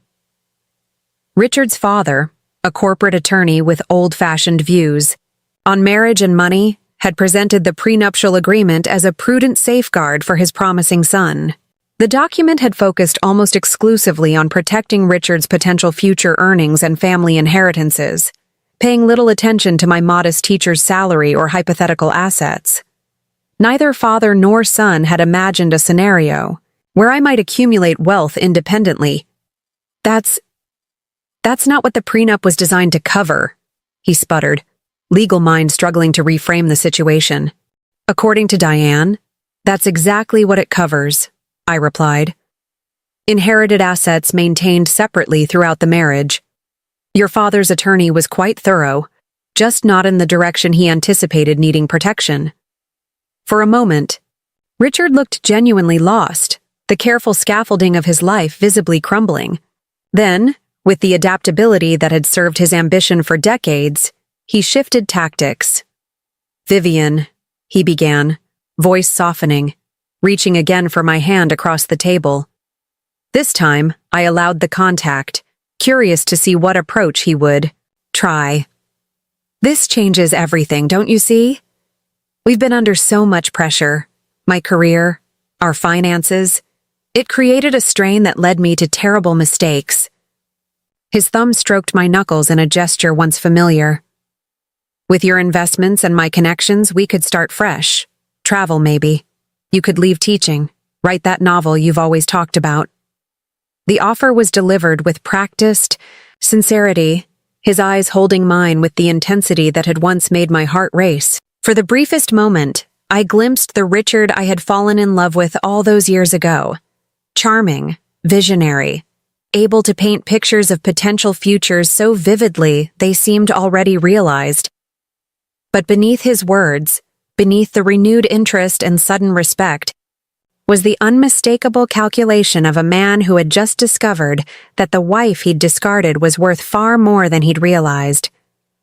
Richard's father, a corporate attorney with old-fashioned views on marriage and money, had presented the prenuptial agreement as a prudent safeguard for his promising son. The document had focused almost exclusively on protecting Richard's potential future earnings and family inheritances, paying little attention to my modest teacher's salary or hypothetical assets. Neither father nor son had imagined a scenario where I might accumulate wealth independently. That's not what the prenup was designed to cover, he sputtered, legal mind struggling to reframe the situation. According to Diane, that's exactly what it covers, I replied. Inherited assets maintained separately throughout the marriage. Your father's attorney was quite thorough, just not in the direction he anticipated needing protection. For a moment, Richard looked genuinely lost, the careful scaffolding of his life visibly crumbling. Then, with the adaptability that had served his ambition for decades, he shifted tactics. Vivian, he began, voice softening, reaching again for my hand across the table. This time, I allowed the contact, curious to see what approach he would try. This changes everything, don't you see? We've been under so much pressure. My career, our finances. It created a strain that led me to terrible mistakes. His thumb stroked my knuckles in a gesture once familiar. With your investments and my connections, we could start fresh. Travel, maybe. You could leave teaching, write that novel you've always talked about. The offer was delivered with practiced sincerity, his eyes holding mine with the intensity that had once made my heart race. For the briefest moment, I glimpsed the Richard I had fallen in love with all those years ago. Charming, visionary, able to paint pictures of potential futures so vividly they seemed already realized. But beneath his words, beneath the renewed interest and sudden respect, was the unmistakable calculation of a man who had just discovered that the wife he'd discarded was worth far more than he'd realized,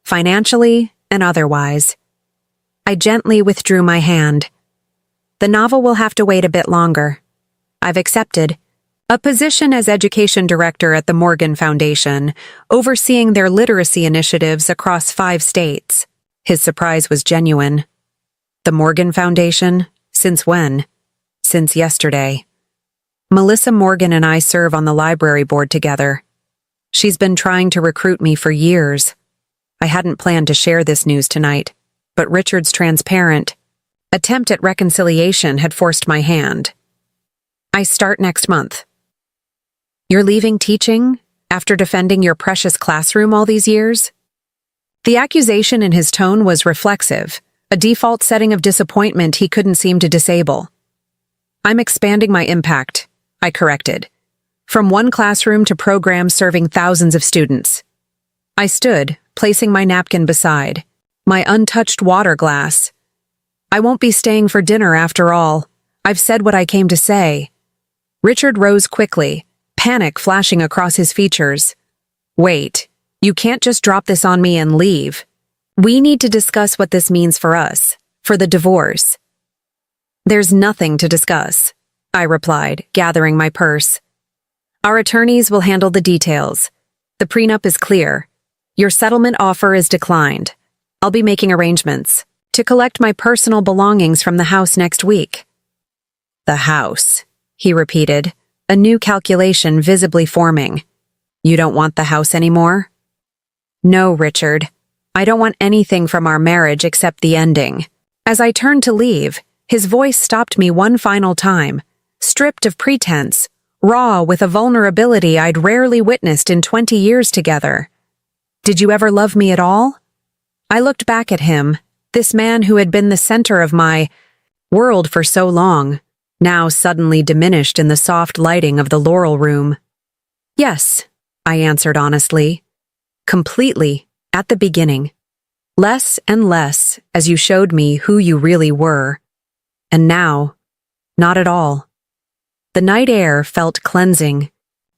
financially and otherwise. I gently withdrew my hand. The novel will have to wait a bit longer. I've accepted a position as education director at the Morgan Foundation, overseeing their literacy initiatives across 5 states. His surprise was genuine. The Morgan Foundation? Since when? Since yesterday. Melissa Morgan and I serve on the library board together. She's been trying to recruit me for years. I hadn't planned to share this news tonight, but Richard's transparent attempt at reconciliation had forced my hand. I start next month. You're leaving teaching after defending your precious classroom all these years? The accusation in his tone was reflexive, a default setting of disappointment he couldn't seem to disable. I'm expanding my impact, I corrected. From one classroom to programs serving thousands of students. I stood, placing my napkin beside, my untouched water glass. I won't be staying for dinner after all. I've said what I came to say. Richard rose quickly, panic flashing across his features. Wait, you can't just drop this on me and leave. We need to discuss what this means for us, for the divorce. There's nothing to discuss, I replied, gathering my purse. Our attorneys will handle the details. The prenup is clear. Your settlement offer is declined. I'll be making arrangements to collect my personal belongings from the house next week. The house, he repeated, a new calculation visibly forming. You don't want the house anymore? No, Richard. I don't want anything from our marriage except the ending. As I turned to leave, his voice stopped me one final time, stripped of pretense, raw with a vulnerability I'd rarely witnessed in 20 years together. Did you ever love me at all? I looked back at him, this man who had been the center of my world for so long, now suddenly diminished in the soft lighting of the Laurel Room. Yes, I answered honestly. Completely, at the beginning. Less and less as you showed me who you really were. And now, not at all. The night air felt cleansing.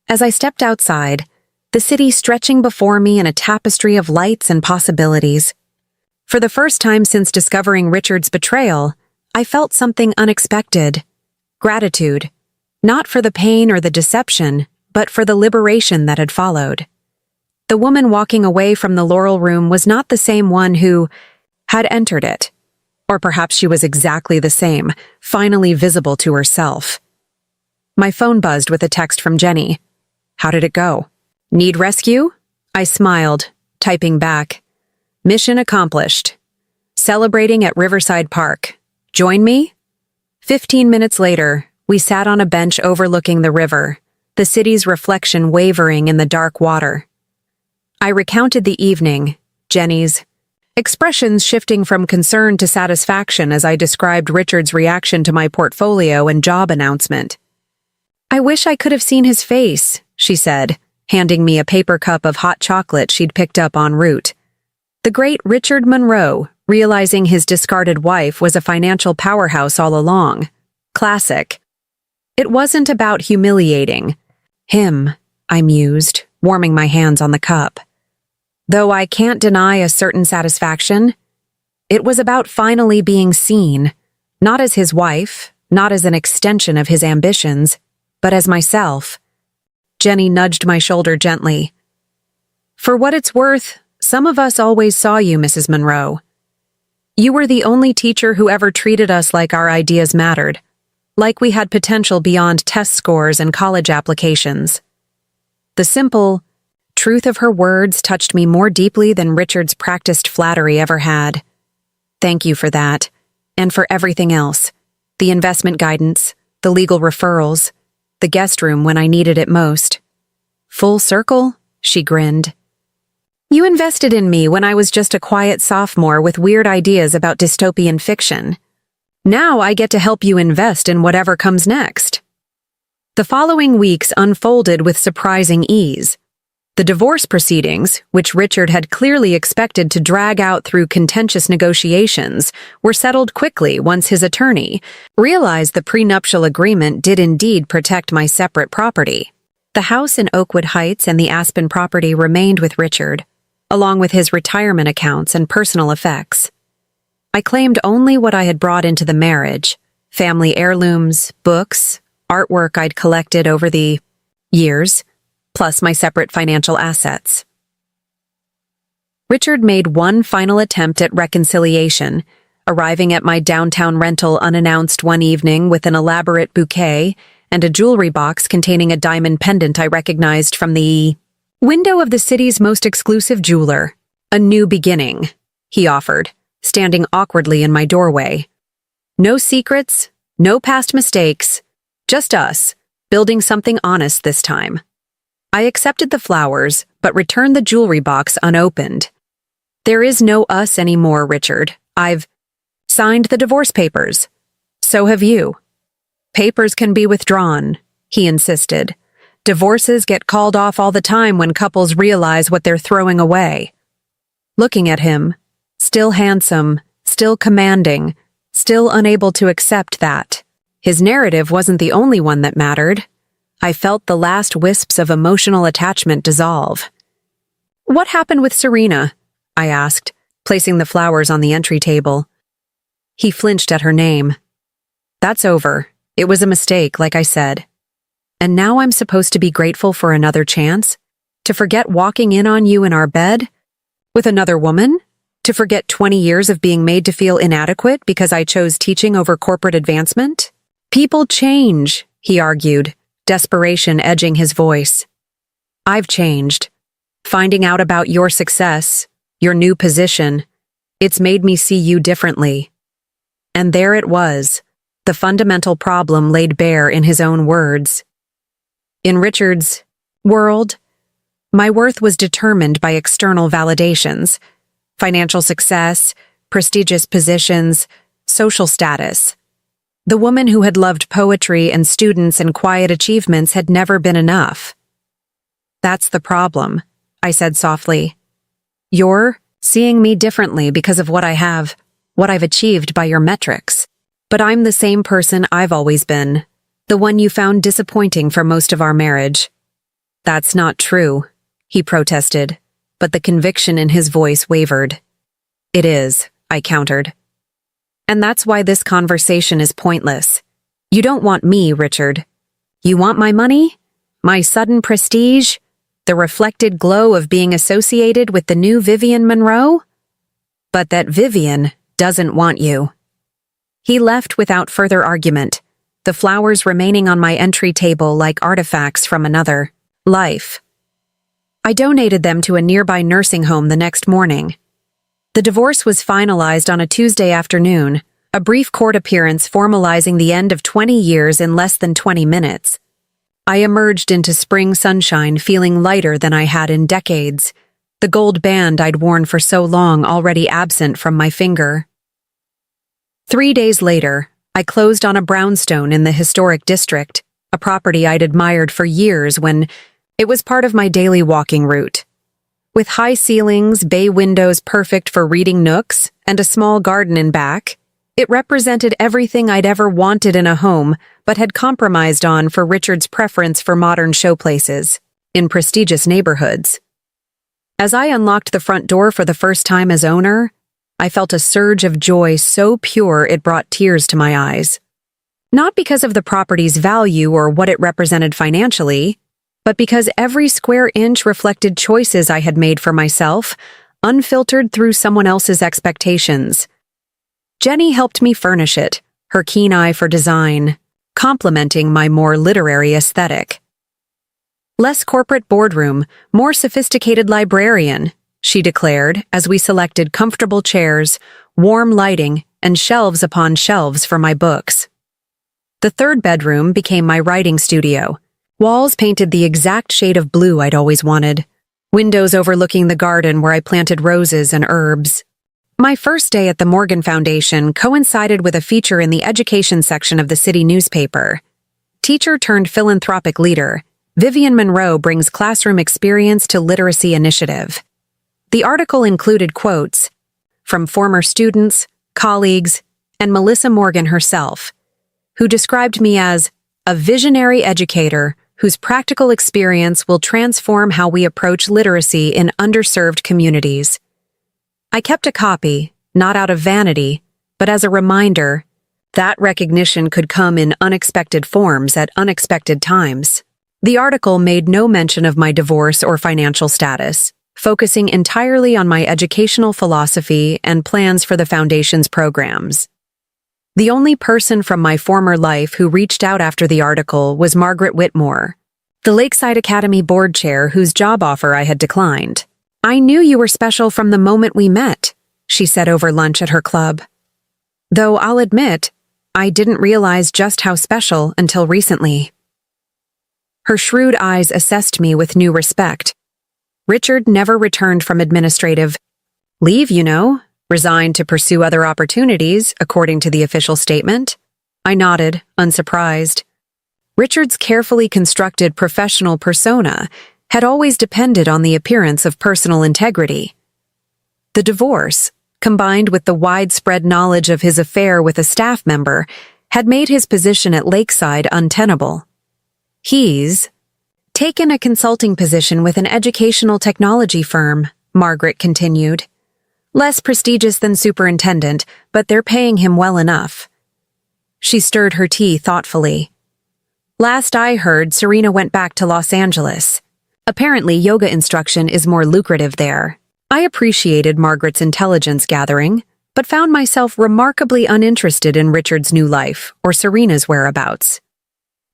As I stepped outside, the city stretching before me in a tapestry of lights and possibilities. For the first time since discovering Richard's betrayal, I felt something unexpected. Gratitude. Not for the pain or the deception, but for the liberation that had followed. The woman walking away from the Laurel Room was not the same one who had entered it. Or perhaps she was exactly the same, finally visible to herself. My phone buzzed with a text from Jenny. How did it go? Need rescue? I smiled, typing back. Mission accomplished. Celebrating at Riverside Park. Join me? 15 minutes later, we sat on a bench overlooking the river, the city's reflection wavering in the dark water. I recounted the evening, Jenny's expressions shifting from concern to satisfaction as I described Richard's reaction to my portfolio and job announcement. I wish I could have seen his face, she said, handing me a paper cup of hot chocolate she'd picked up en route. The great Richard Monroe, realizing his discarded wife was a financial powerhouse all along. Classic. It wasn't about humiliating him, I mused, warming my hands on the cup. Though I can't deny a certain satisfaction, it was about finally being seen, not as his wife, not as an extension of his ambitions, but as myself. Jenny nudged my shoulder gently. For what it's worth, some of us always saw you, Mrs. Monroe. You were the only teacher who ever treated us like our ideas mattered, like we had potential beyond test scores and college applications. The simple truth of her words touched me more deeply than Richard's practiced flattery ever had. Thank you for that, and for everything else. The investment guidance, the legal referrals, the guest room when I needed it most. Full circle? She grinned. You invested in me when I was just a quiet sophomore with weird ideas about dystopian fiction. Now I get to help you invest in whatever comes next. The following weeks unfolded with surprising ease. The divorce proceedings, which Richard had clearly expected to drag out through contentious negotiations, were settled quickly once his attorney realized the prenuptial agreement did indeed protect my separate property. The house in Oakwood Heights and the Aspen property remained with Richard, along with his retirement accounts and personal effects. I claimed only what I had brought into the marriage: family heirlooms, books, artwork I'd collected over the years, plus my separate financial assets. Richard made one final attempt at reconciliation, arriving at my downtown rental unannounced one evening with an elaborate bouquet and a jewelry box containing a diamond pendant I recognized from the window of the city's most exclusive jeweler. A new beginning, he offered, standing awkwardly in my doorway. No secrets, no past mistakes, just us, building something honest this time. I accepted the flowers, but returned the jewelry box unopened. There is no us anymore, Richard. I've signed the divorce papers. So have you. Papers can be withdrawn, he insisted. Divorces get called off all the time when couples realize what they're throwing away. Looking at him, still handsome, still commanding, still unable to accept that his narrative wasn't the only one that mattered, I felt the last wisps of emotional attachment dissolve. What happened with Serena? I asked, placing the flowers on the entry table. He flinched at her name. That's over. It was a mistake, like I said. And now I'm supposed to be grateful for another chance? To forget walking in on you in our bed? With another woman? To forget 20 years of being made to feel inadequate because I chose teaching over corporate advancement? People change, he argued, desperation edging his voice. I've changed. Finding out about your success, your new position, it's made me see you differently. And there it was, the fundamental problem laid bare in his own words. In Richard's world, my worth was determined by external validations: financial success, prestigious positions, social status. The woman who had loved poetry and students and quiet achievements had never been enough. That's the problem, I said softly. You're seeing me differently because of what I've achieved by your metrics. But I'm the same person I've always been, the one you found disappointing for most of our marriage. That's not true, he protested, but the conviction in his voice wavered. It is, I countered. And that's why this conversation is pointless. You don't want me, Richard. You want my money? My sudden prestige? The reflected glow of being associated with the new Vivian Monroe? But that Vivian doesn't want you. He left without further argument, the flowers remaining on my entry table like artifacts from another life. I donated them to a nearby nursing home the next morning. The divorce was finalized on a Tuesday afternoon, a brief court appearance formalizing the end of 20 years in less than 20 minutes. I emerged into spring sunshine feeling lighter than I had in decades, the gold band I'd worn for so long already absent from my finger. 3 days later, I closed on a brownstone in the historic district, a property I'd admired for years when it was part of my daily walking route. With high ceilings, bay windows perfect for reading nooks, and a small garden in back, it represented everything I'd ever wanted in a home but had compromised on for Richard's preference for modern showplaces in prestigious neighborhoods. As I unlocked the front door for the first time as owner, I felt a surge of joy so pure it brought tears to my eyes. Not because of the property's value or what it represented financially, but because every square inch reflected choices I had made for myself, unfiltered through someone else's expectations. Jenny helped me furnish it, her keen eye for design, complementing my more literary aesthetic. Less corporate boardroom, more sophisticated librarian, she declared as we selected comfortable chairs, warm lighting, and shelves upon shelves for my books. The third bedroom became my writing studio. Walls painted the exact shade of blue I'd always wanted. Windows overlooking the garden where I planted roses and herbs. My first day at the Morgan Foundation coincided with a feature in the education section of the city newspaper. Teacher turned philanthropic leader, Vivian Monroe brings classroom experience to literacy initiative. The article included quotes from former students, colleagues, and Melissa Morgan herself, who described me as a visionary educator whose practical experience will transform how we approach literacy in underserved communities. I kept a copy, not out of vanity, but as a reminder that recognition could come in unexpected forms at unexpected times. The article made no mention of my divorce or financial status, focusing entirely on my educational philosophy and plans for the Foundation's programs. The only person from my former life who reached out after the article was Margaret Whitmore, the Lakeside Academy board chair whose job offer I had declined. "I knew you were special from the moment we met," she said over lunch at her club. Though I'll admit, I didn't realize just how special until recently. Her shrewd eyes assessed me with new respect. Richard never returned from administrative leave, resigned to pursue other opportunities, according to the official statement. I nodded, unsurprised. Richard's carefully constructed professional persona had always depended on the appearance of personal integrity. The divorce, combined with the widespread knowledge of his affair with a staff member, had made his position at Lakeside untenable. He's taken a consulting position with an educational technology firm, Margaret continued. Less prestigious than superintendent, but they're paying him well enough. She stirred her tea thoughtfully. Last I heard, Serena went back to Los Angeles. Apparently, yoga instruction is more lucrative there. I appreciated Margaret's intelligence gathering, but found myself remarkably uninterested in Richard's new life or Serena's whereabouts.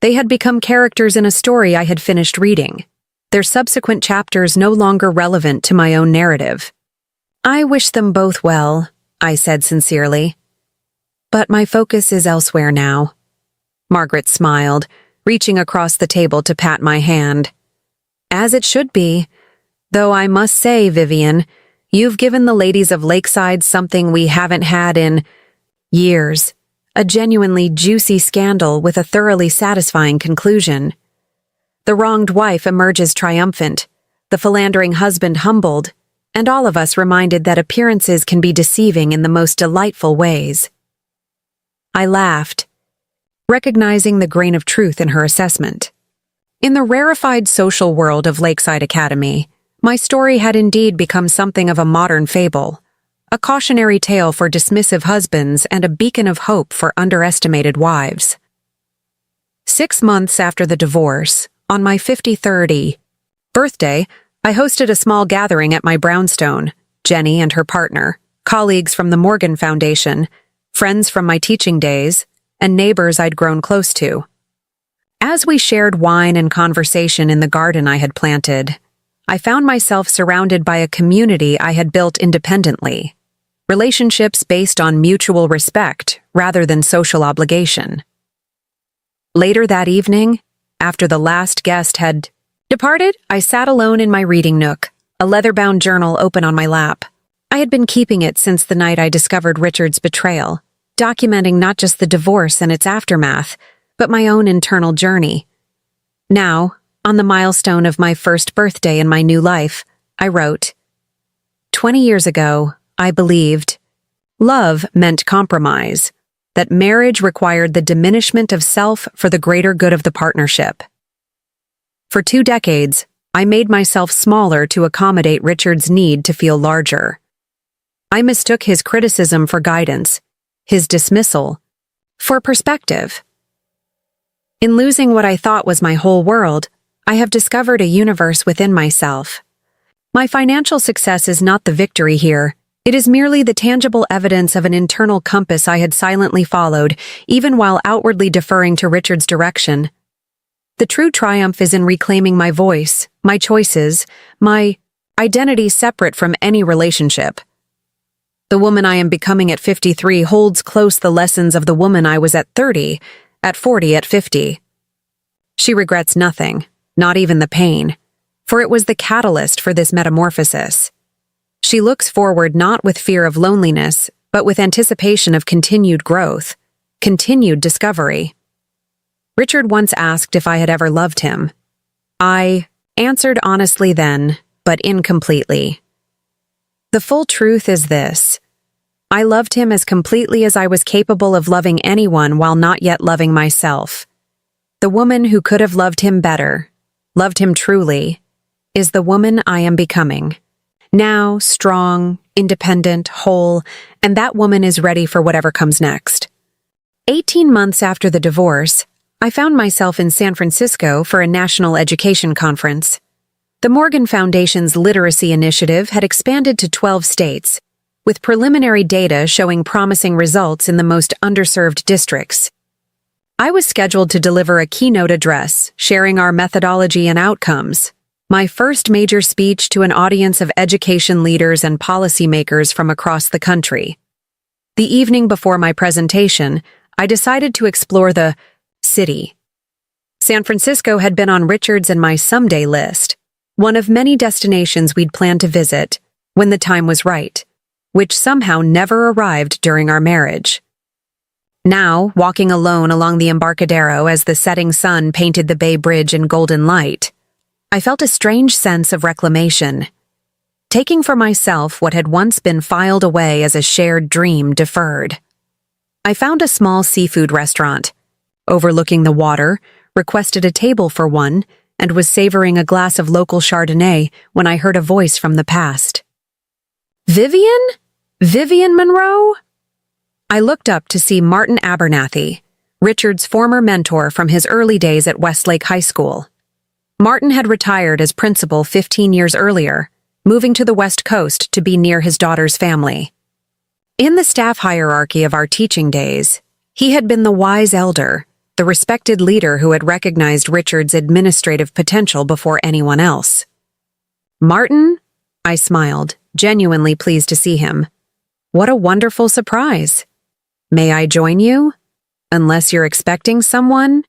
They had become characters in a story I had finished reading, their subsequent chapters no longer relevant to my own narrative. I wish them both well, I said sincerely. But my focus is elsewhere now. Margaret smiled, reaching across the table to pat my hand. As it should be, though I must say, Vivian, you've given the ladies of Lakeside something we haven't had in years. A genuinely juicy scandal with a thoroughly satisfying conclusion. The wronged wife emerges triumphant, the philandering husband humbled, and all of us reminded that appearances can be deceiving in the most delightful ways. I laughed, recognizing the grain of truth in her assessment. In the rarefied social world of Lakeside Academy, my story had indeed become something of a modern fable, a cautionary tale for dismissive husbands and a beacon of hope for underestimated wives. 6 months after the divorce, on my 53rd birthday, I hosted a small gathering at my brownstone. Jenny and her partner, colleagues from the Morgan Foundation, friends from my teaching days, and neighbors I'd grown close to. As we shared wine and conversation in the garden I had planted, I found myself surrounded by a community I had built independently, relationships based on mutual respect rather than social obligation. Later that evening, after the last guest had departed, I sat alone in my reading nook, a leather-bound journal open on my lap. I had been keeping it since the night I discovered Richard's betrayal, documenting not just the divorce and its aftermath, but my own internal journey. Now, on the milestone of my first birthday in my new life, I wrote, 20 years ago, I believed love meant compromise, that marriage required the diminishment of self for the greater good of the partnership. For 2 decades, I made myself smaller to accommodate Richard's need to feel larger. I mistook his criticism for guidance, his dismissal for perspective. In losing what I thought was my whole world, I have discovered a universe within myself. My financial success is not the victory here. It is merely the tangible evidence of an internal compass I had silently followed, even while outwardly deferring to Richard's direction. The true triumph is in reclaiming my voice, my choices, my identity separate from any relationship. The woman I am becoming at 53 holds close the lessons of the woman I was at 30, at 40, at 50. She regrets nothing, not even the pain, for it was the catalyst for this metamorphosis. She looks forward not with fear of loneliness, but with anticipation of continued growth, continued discovery. Richard once asked if I had ever loved him. I answered honestly then, but incompletely. The full truth is this. I loved him as completely as I was capable of loving anyone while not yet loving myself. The woman who could have loved him better, loved him truly, is the woman I am becoming. Now, strong, independent, whole, and that woman is ready for whatever comes next. 18 months after the divorce, I found myself in San Francisco for a national education conference. The Morgan Foundation's literacy initiative had expanded to 12 states, with preliminary data showing promising results in the most underserved districts. I was scheduled to deliver a keynote address, sharing our methodology and outcomes, my first major speech to an audience of education leaders and policymakers from across the country. The evening before my presentation, I decided to explore the city. San Francisco had been on Richard's and my someday list, one of many destinations we'd planned to visit when the time was right, which somehow never arrived during our marriage. Now, walking alone along the Embarcadero as the setting sun painted the Bay Bridge in golden light, I felt a strange sense of reclamation, taking for myself what had once been filed away as a shared dream deferred. I found a small seafood restaurant, overlooking the water, requested a table for one, and was savoring a glass of local Chardonnay when I heard a voice from the past. Vivian? Vivian Monroe? I looked up to see Martin Abernathy, Richard's former mentor from his early days at Westlake High School. Martin had retired as principal 15 years earlier, moving to the West Coast to be near his daughter's family. In the staff hierarchy of our teaching days, he had been the wise elder, the respected leader who had recognized Richard's administrative potential before anyone else. Martin? I smiled, genuinely pleased to see him. What a wonderful surprise. May I join you? Unless you're expecting someone?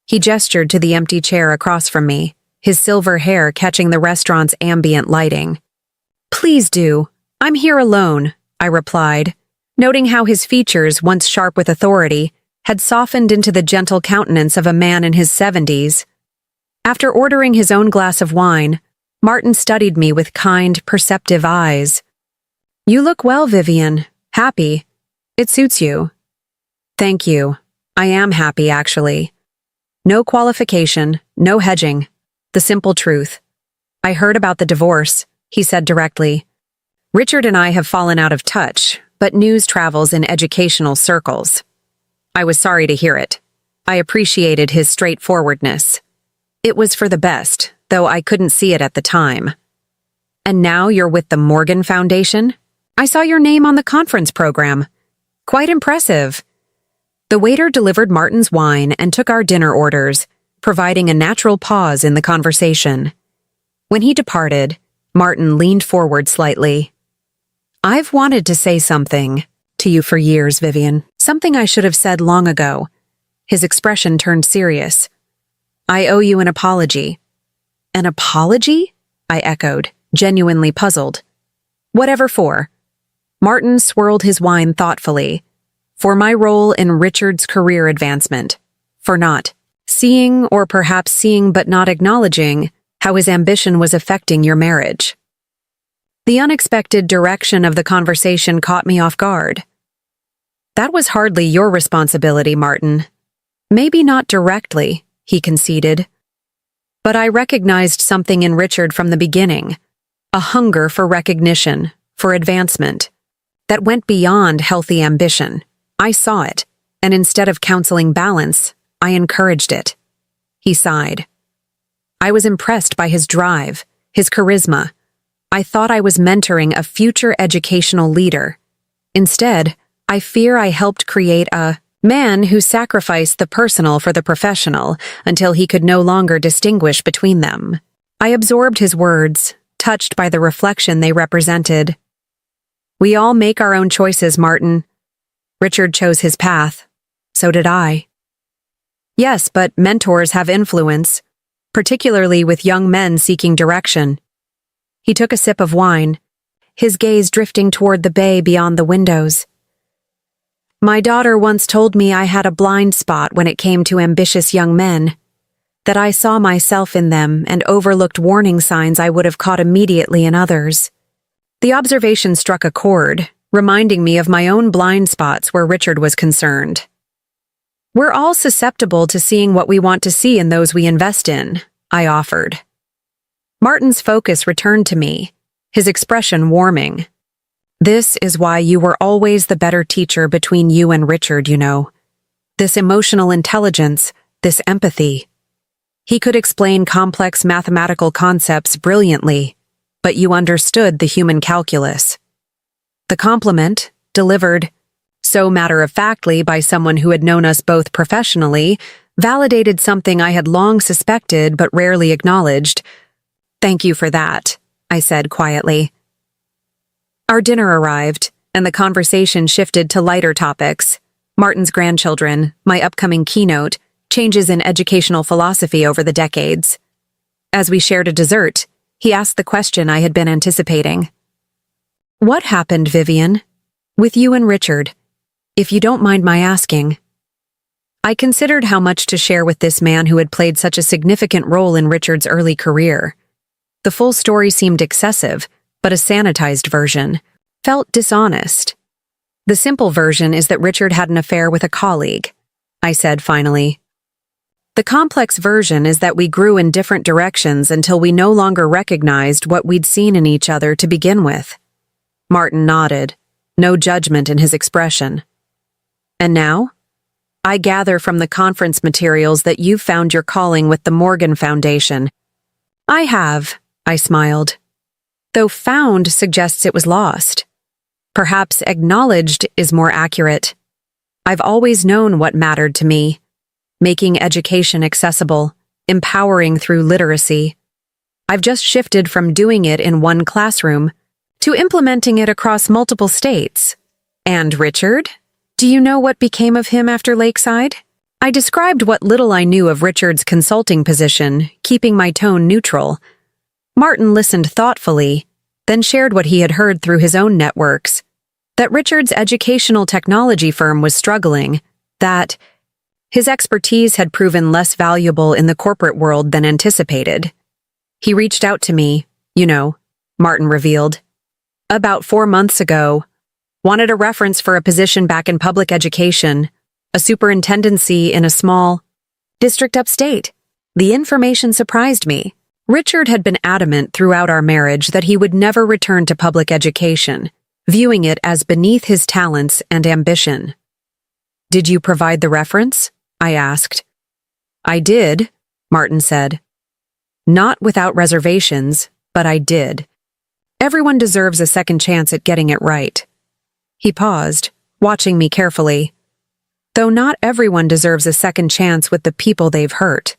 He gestured to the empty chair across from me, his silver hair catching the restaurant's ambient lighting. Please do. I'm here alone, I replied, noting how his features, once sharp with authority, had softened into the gentle countenance of a man in his 70s. After ordering his own glass of wine, Martin studied me with kind, perceptive eyes. You look well, Vivian. Happy. It suits you. Thank you. I am happy, actually. No qualification, no hedging. The simple truth. I heard about the divorce, he said directly. Richard and I have fallen out of touch, but news travels in educational circles. I was sorry to hear it. I appreciated his straightforwardness. It was for the best, though I couldn't see it at the time. And now you're with the Morgan Foundation? I saw your name on the conference program. Quite impressive. The waiter delivered Martin's wine and took our dinner orders, providing a natural pause in the conversation. When he departed, Martin leaned forward slightly. I've wanted to say something to you for years, Vivian. Something I should have said long ago. His expression turned serious. I owe you an apology. An apology? I echoed, genuinely puzzled. Whatever for? Martin swirled his wine thoughtfully. For my role in Richard's career advancement. For not seeing, or perhaps seeing but not acknowledging, how his ambition was affecting your marriage. The unexpected direction of the conversation caught me off guard. That was hardly your responsibility, Martin. Maybe not directly, he conceded. But I recognized something in Richard from the beginning. A hunger for recognition, for advancement. That went beyond healthy ambition. I saw it, and instead of counseling balance, I encouraged it. He sighed. I was impressed by his drive, his charisma. I thought I was mentoring a future educational leader. Instead, I fear I helped create a man who sacrificed the personal for the professional until he could no longer distinguish between them. I absorbed his words, touched by the reflection they represented. We all make our own choices, Martin. Richard chose his path. So did I. Yes, but mentors have influence, particularly with young men seeking direction. He took a sip of wine, his gaze drifting toward the bay beyond the windows. My daughter once told me I had a blind spot when it came to ambitious young men, that I saw myself in them and overlooked warning signs I would have caught immediately in others. The observation struck a chord, reminding me of my own blind spots where Richard was concerned. We're all susceptible to seeing what we want to see in those we invest in, I offered. Martin's focus returned to me, his expression warming. This is why you were always the better teacher between you and Richard, you know. This emotional intelligence, this empathy. He could explain complex mathematical concepts brilliantly, but you understood the human calculus. The compliment, delivered so matter-of-factly by someone who had known us both professionally, validated something I had long suspected but rarely acknowledged. Thank you for that, I said quietly. Our dinner arrived, and the conversation shifted to lighter topics. Martin's grandchildren, my upcoming keynote, changes in educational philosophy over the decades. As we shared a dessert, he asked the question I had been anticipating. What happened, Vivian? With you and Richard, if you don't mind my asking. I considered how much to share with this man who had played such a significant role in Richard's early career. The full story seemed excessive, but a sanitized version felt dishonest. The simple version is that Richard had an affair with a colleague, I said finally. The complex version is that we grew in different directions until we no longer recognized what we'd seen in each other to begin with. Martin nodded, no judgment in his expression. And now? I gather from the conference materials that you've found your calling with the Morgan Foundation. I have, I smiled. Though found suggests it was lost. Perhaps acknowledged is more accurate. I've always known what mattered to me. Making education accessible, empowering through literacy. I've just shifted from doing it in one classroom to implementing it across multiple states. And Richard? Do you know what became of him after Lakeside? I described what little I knew of Richard's consulting position, keeping my tone neutral. Martin listened thoughtfully, then shared what he had heard through his own networks. That Richard's educational technology firm was struggling, that his expertise had proven less valuable in the corporate world than anticipated. He reached out to me, you know, Martin revealed. About 4 months ago, wanted a reference for a position back in public education, a superintendency in a small district upstate. The information surprised me. Richard had been adamant throughout our marriage that he would never return to public education, viewing it as beneath his talents and ambition. "Did you provide the reference?" I asked. "I did," Martin said. "Not without reservations, but I did. Everyone deserves a second chance at getting it right." He paused, watching me carefully. "Though not everyone deserves a second chance with the people they've hurt."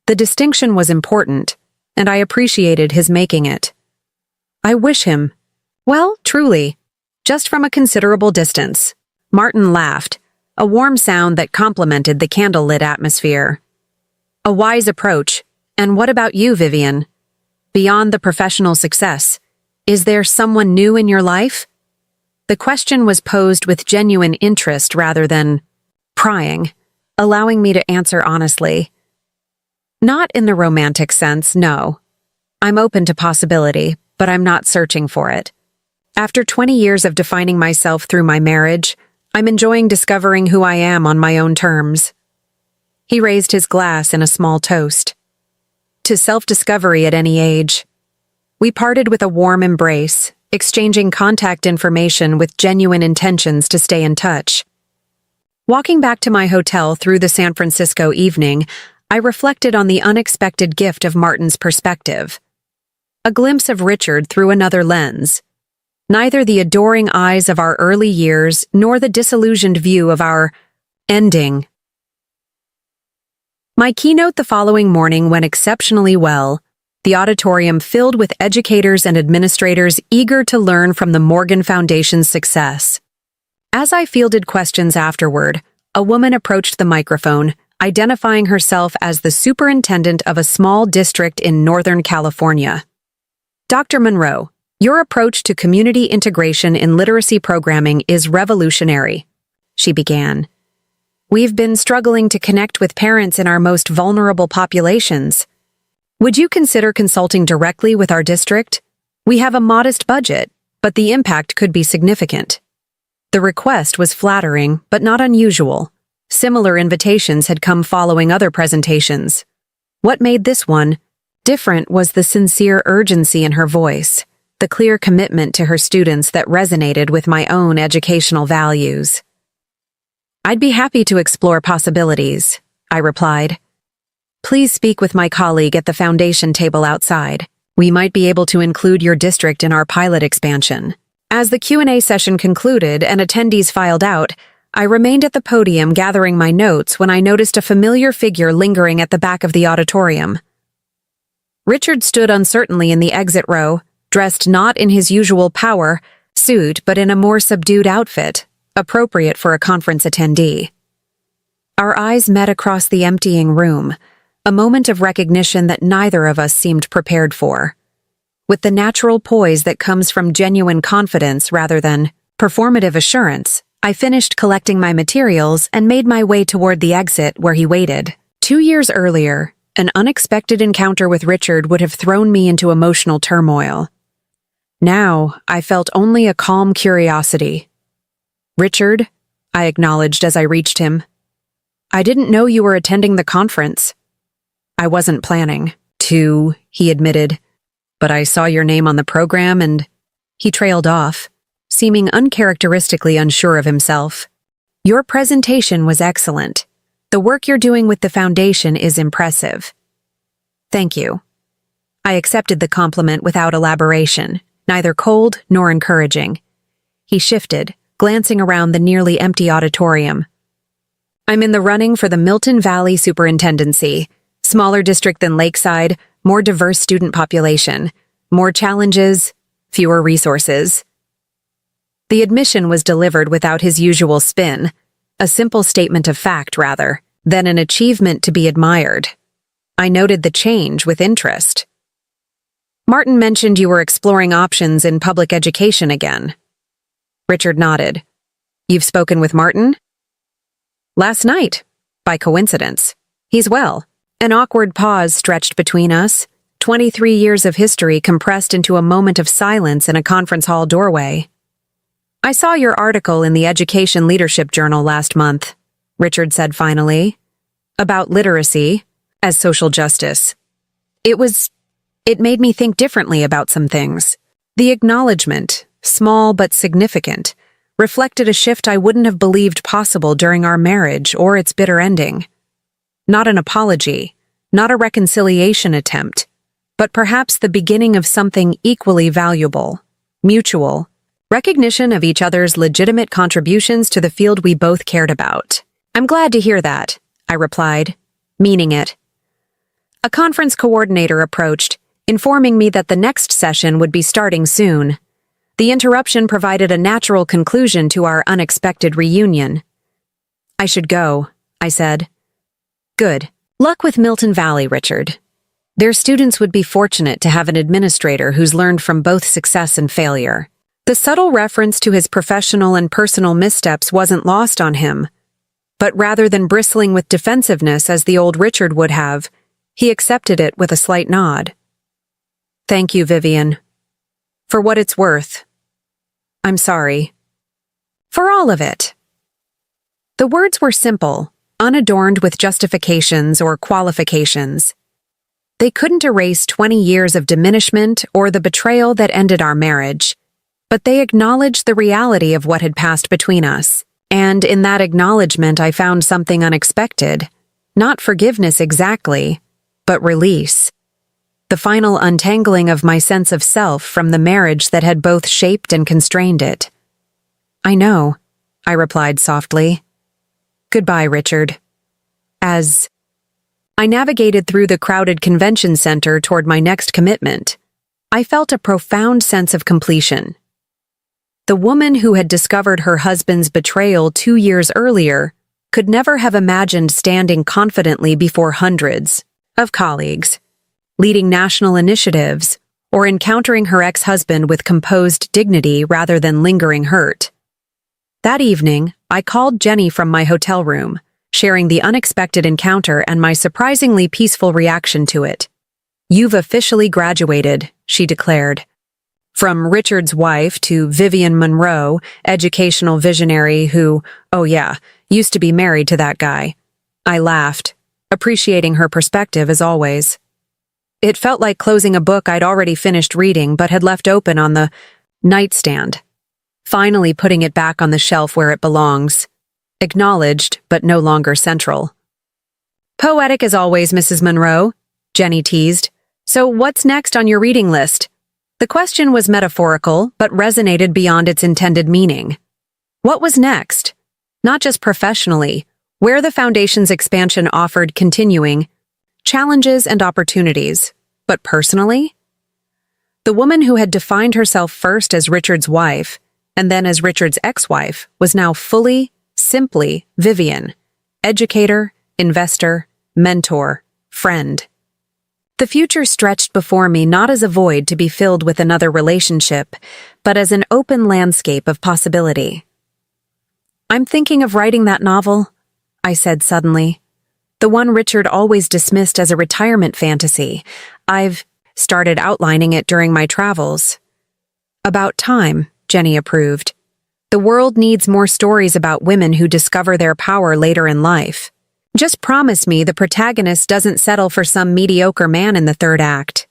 The distinction was important, and I appreciated his making it. "I wish him, well, truly, just from a considerable distance." Martin laughed, a warm sound that complemented the candlelit atmosphere. "A wise approach. And what about you, Vivian? Beyond the professional success, is there someone new in your life?" The question was posed with genuine interest rather than prying, allowing me to answer honestly. "Not in the romantic sense, no. I'm open to possibility, but I'm not searching for it. After 20 years of defining myself through my marriage, I'm enjoying discovering who I am on my own terms." He raised his glass in a small toast. "To self-discovery at any age." We parted with a warm embrace, exchanging contact information with genuine intentions to stay in touch. Walking back to my hotel through the San Francisco evening, I reflected on the unexpected gift of Martin's perspective. A glimpse of Richard through another lens. Neither the adoring eyes of our early years nor the disillusioned view of our ending. My keynote the following morning went exceptionally well, the auditorium filled with educators and administrators eager to learn from the Morgan Foundation's success. As I fielded questions afterward, a woman approached the microphone, identifying herself as the superintendent of a small district in Northern California. "Dr. Monroe, your approach to community integration in literacy programming is revolutionary," she began. "We've been struggling to connect with parents in our most vulnerable populations. Would you consider consulting directly with our district? We have a modest budget, but the impact could be significant." The request was flattering, but not unusual. Similar invitations had come following other presentations. What made this one different was the sincere urgency in her voice, the clear commitment to her students that resonated with my own educational values. "I'd be happy to explore possibilities," I replied. "Please speak with my colleague at the foundation table outside. We might be able to include your district in our pilot expansion." As the Q&A session concluded and attendees filed out, I remained at the podium gathering my notes when I noticed a familiar figure lingering at the back of the auditorium. Richard stood uncertainly in the exit row, dressed not in his usual power suit but in a more subdued outfit, appropriate for a conference attendee. Our eyes met across the emptying room, a moment of recognition that neither of us seemed prepared for. With the natural poise that comes from genuine confidence rather than performative assurance, I finished collecting my materials and made my way toward the exit where he waited. 2 years earlier, an unexpected encounter with Richard would have thrown me into emotional turmoil. Now, I felt only a calm curiosity. "Richard," I acknowledged as I reached him. "I didn't know you were attending the conference." "I wasn't planning to," he admitted. "But I saw your name on the program and—" He trailed off, seeming uncharacteristically unsure of himself. "Your presentation was excellent. The work you're doing with the foundation is impressive." "Thank you." I accepted the compliment without elaboration, neither cold nor encouraging. He shifted, glancing around the nearly empty auditorium. "I'm in the running for the Milton Valley Superintendency, smaller district than Lakeside, more diverse student population, more challenges, fewer resources." The admission was delivered without his usual spin, a simple statement of fact, rather, than an achievement to be admired. I noted the change with interest. "Martin mentioned you were exploring options in public education again." Richard nodded. "You've spoken with Martin?" "Last night, by coincidence. He's well." An awkward pause stretched between us, 23 years of history compressed into a moment of silence in a conference hall doorway. "I saw your article in the Education Leadership Journal last month," Richard said finally, "about literacy as social justice. It was It made me think differently about some things. The acknowledgement, small but significant, reflected a shift I wouldn't have believed possible during our marriage or its bitter ending. Not an apology, not a reconciliation attempt, but perhaps the beginning of something equally valuable, mutual, recognition of each other's legitimate contributions to the field we both cared about. "I'm glad to hear that," I replied, meaning it. A conference coordinator approached, informing me that the next session would be starting soon. The interruption provided a natural conclusion to our unexpected reunion. "I should go," I said. "Good. Luck with Milton Valley, Richard. Their students would be fortunate to have an administrator who's learned from both success and failure." The subtle reference to his professional and personal missteps wasn't lost on him, but rather than bristling with defensiveness as the old Richard would have, he accepted it with a slight nod. "Thank you, Vivian. For what it's worth. I'm sorry. For all of it." The words were simple, unadorned with justifications or qualifications. They couldn't erase 20 years of diminishment or the betrayal that ended our marriage, but they acknowledged the reality of what had passed between us. And in that acknowledgement I found something unexpected. Not forgiveness exactly, but release. The final untangling of my sense of self from the marriage that had both shaped and constrained it. "I know," I replied softly. "Goodbye, Richard." As I navigated through the crowded convention center toward my next commitment, I felt a profound sense of completion. The woman who had discovered her husband's betrayal 2 years earlier could never have imagined standing confidently before hundreds of colleagues, leading national initiatives, or encountering her ex-husband with composed dignity rather than lingering hurt. That evening, I called Jenny from my hotel room, sharing the unexpected encounter and my surprisingly peaceful reaction to it. "You've officially graduated," she declared. From Richard's wife to Vivian Monroe, educational visionary who, oh yeah, used to be married to that guy. I laughed, appreciating her perspective as always. It felt like closing a book I'd already finished reading but had left open on the nightstand, finally putting it back on the shelf where it belongs. Acknowledged, but no longer central. "Poetic as always, Mrs. Monroe," Jenny teased. "So what's next on your reading list?" The question was metaphorical, but resonated beyond its intended meaning. What was next? Not just professionally, where the Foundation's expansion offered continuing challenges and opportunities, but personally? The woman who had defined herself first as Richard's wife, and then as Richard's ex-wife, was now fully, simply Vivian, educator, investor, mentor, friend. The future stretched before me not as a void to be filled with another relationship, but as an open landscape of possibility. "I'm thinking of writing that novel," I said suddenly. "The one Richard always dismissed as a retirement fantasy. I've started outlining it during my travels." "About time," Jenny approved. "The world needs more stories about women who discover their power later in life. Just promise me the protagonist doesn't settle for some mediocre man in the third act."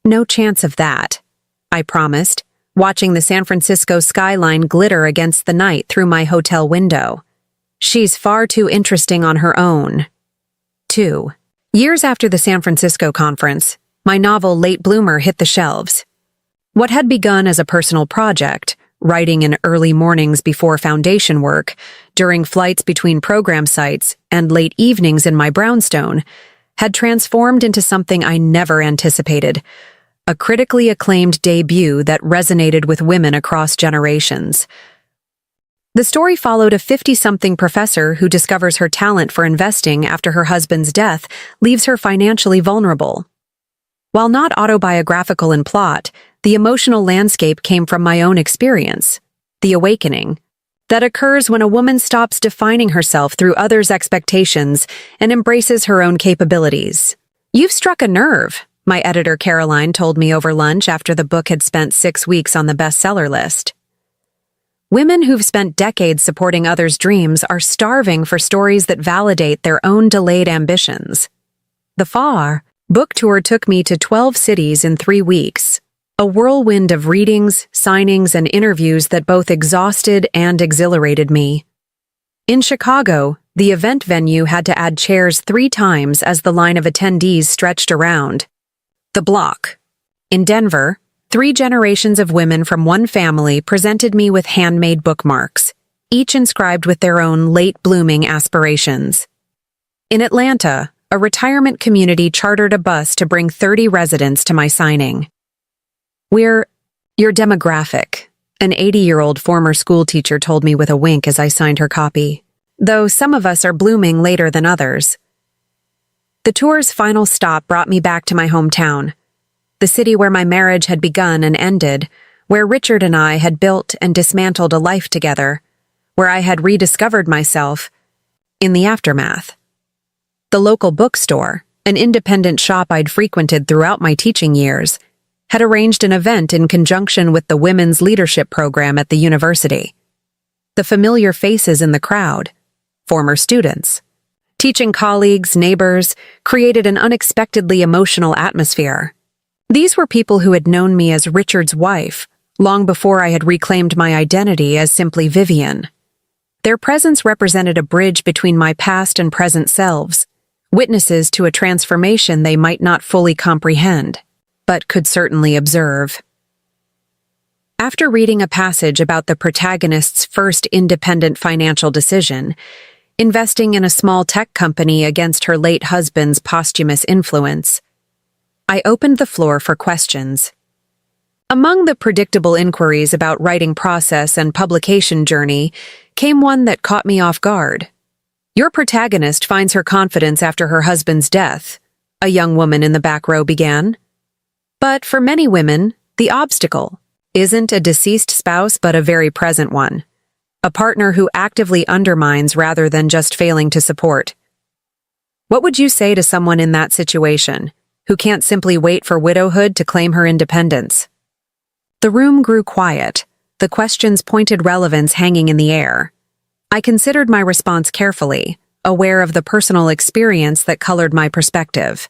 "No chance of that," I promised, watching the San Francisco skyline glitter against the night through my hotel window. "She's far too interesting on her own." 2. Years after the San Francisco conference, my novel Late Bloomer hit the shelves. What had begun as a personal project, writing in early mornings before foundation work, during flights between program sites, and late evenings in my brownstone, had transformed into something I never anticipated, a critically acclaimed debut that resonated with women across generations. The story followed a 50-something professor who discovers her talent for investing after her husband's death leaves her financially vulnerable. While not autobiographical in plot, the emotional landscape came from my own experience, the awakening, that occurs when a woman stops defining herself through others' expectations and embraces her own capabilities. "You've struck a nerve," my editor Caroline told me over lunch after the book had spent 6 weeks on the bestseller list. Women who've spent decades supporting others' dreams are starving for stories that validate their own delayed ambitions. The far, Book tour took me to 12 cities in 3 weeks, a whirlwind of readings, signings, and interviews that both exhausted and exhilarated me. In Chicago, the event venue had to add chairs 3 times as the line of attendees stretched around the block. In Denver, 3 generations of women from one family presented me with handmade bookmarks, each inscribed with their own late-blooming aspirations. In Atlanta, a retirement community chartered a bus to bring 30 residents to my signing. "We're your demographic," an 80-year-old former schoolteacher told me with a wink as I signed her copy, "though some of us are blooming later than others." The tour's final stop brought me back to my hometown, the city where my marriage had begun and ended, where Richard and I had built and dismantled a life together, where I had rediscovered myself in the aftermath. The local bookstore, an independent shop I'd frequented throughout my teaching years, had arranged an event in conjunction with the women's leadership program at the university. The familiar faces in the crowd, former students, teaching colleagues, neighbors, created an unexpectedly emotional atmosphere. These were people who had known me as Richard's wife long before I had reclaimed my identity as simply Vivian. Their presence represented a bridge between my past and present selves, witnesses to a transformation they might not fully comprehend, but could certainly observe. After reading a passage about the protagonist's first independent financial decision, investing in a small tech company against her late husband's posthumous influence, I opened the floor for questions. Among the predictable inquiries about writing process and publication journey came one that caught me off guard. "Your protagonist finds her confidence after her husband's death," a young woman in the back row began. "But for many women, the obstacle isn't a deceased spouse but a very present one. A partner who actively undermines rather than just failing to support. What would you say to someone in that situation, who can't simply wait for widowhood to claim her independence?" The room grew quiet, the question's pointed relevance hanging in the air. I considered my response carefully, aware of the personal experience that colored my perspective.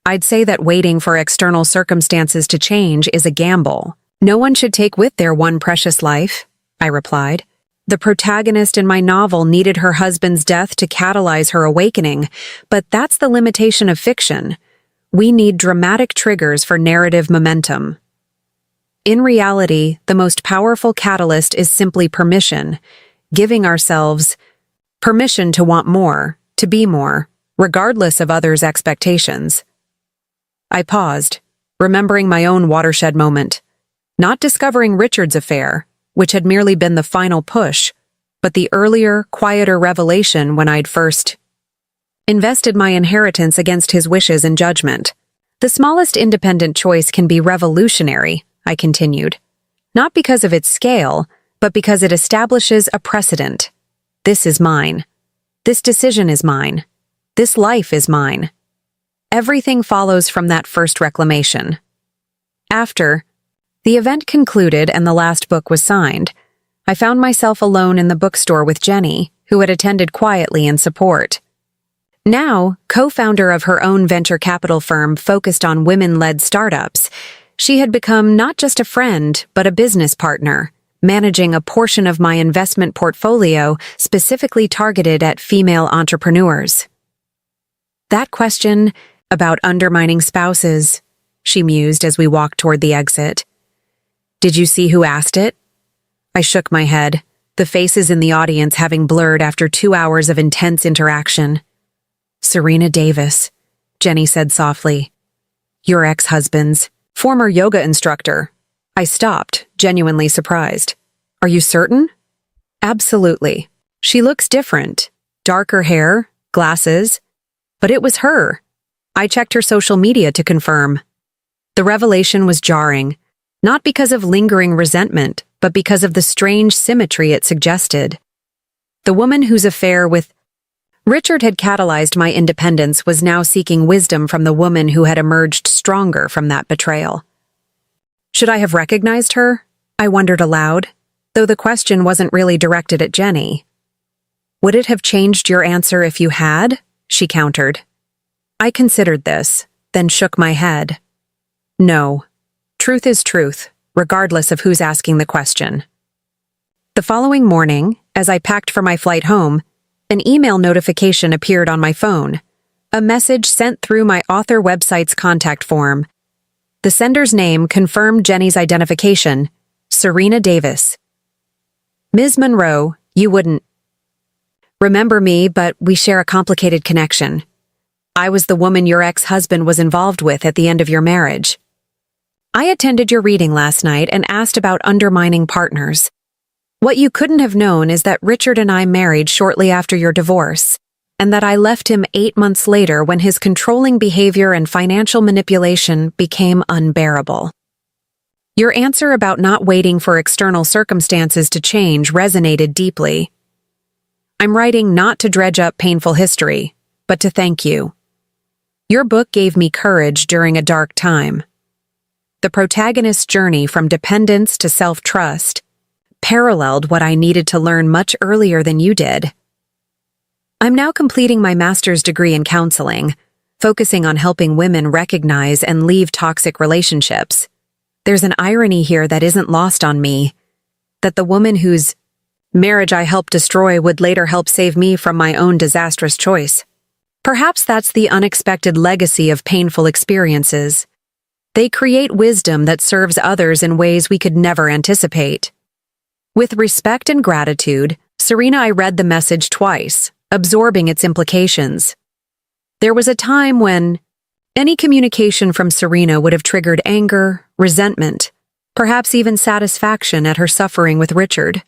I'd say that waiting for external circumstances to change is a gamble. No one should take with their one precious life, I replied. The protagonist in my novel needed her husband's death to catalyze her awakening, but that's the limitation of fiction. We need dramatic triggers for narrative momentum. In reality, the most powerful catalyst is simply permission, giving ourselves permission to want more, to be more, regardless of others' expectations. I paused, remembering my own watershed moment, not discovering Richard's affair, which had merely been the final push, but the earlier, quieter revelation when I'd first invested my inheritance against his wishes and judgment. The smallest independent choice can be revolutionary, I continued, not because of its scale, but because it establishes a precedent. This is mine. This decision is mine. This life is mine. Everything follows from that first reclamation. After the event concluded and the last book was signed, I found myself alone in the bookstore with Jenny, who had attended quietly in support. Now, co-founder of her own venture capital firm focused on women-led startups, she had become not just a friend, but a business partner, managing a portion of my investment portfolio specifically targeted at female entrepreneurs. That question about undermining spouses, she mused as we walked toward the exit. Did you see who asked it? I shook my head, the faces in the audience having blurred after 2 hours of intense interaction. Serena Davis, Jenny said softly. Your ex-husband's former yoga instructor. I stopped, genuinely surprised. Are you certain? Absolutely. She looks different. Darker hair, glasses. But it was her. I checked her social media to confirm. The revelation was jarring, not because of lingering resentment, but because of the strange symmetry it suggested. The woman whose affair with Richard had catalyzed my independence was now seeking wisdom from the woman who had emerged stronger from that betrayal. Should I have recognized her? I wondered aloud, though the question wasn't really directed at Jenny. Would it have changed your answer if you had? She countered. I considered this, then shook my head. No. Truth is truth, regardless of who's asking the question. The following morning, as I packed for my flight home, an email notification appeared on my phone. A message sent through my author website's contact form. The sender's name confirmed Jenny's identification, Serena Davis. Ms. Monroe, you wouldn't remember me, but we share a complicated connection. I was the woman your ex-husband was involved with at the end of your marriage. I attended your reading last night and asked about undermining partners. What you couldn't have known is that Richard and I married shortly after your divorce, and that I left him 8 months later when his controlling behavior and financial manipulation became unbearable. Your answer about not waiting for external circumstances to change resonated deeply. I'm writing not to dredge up painful history, but to thank you. Your book gave me courage during a dark time. The protagonist's journey from dependence to self-trust paralleled what I needed to learn much earlier than you did. I'm now completing my master's degree in counseling, focusing on helping women recognize and leave toxic relationships. There's an irony here that isn't lost on me, that the woman whose marriage I helped destroy would later help save me from my own disastrous choice. Perhaps that's the unexpected legacy of painful experiences. They create wisdom that serves others in ways we could never anticipate. With respect and gratitude, Serena, I read the message twice, absorbing its implications. There was a time when any communication from Serena would have triggered anger, resentment, perhaps even satisfaction at her suffering with Richard.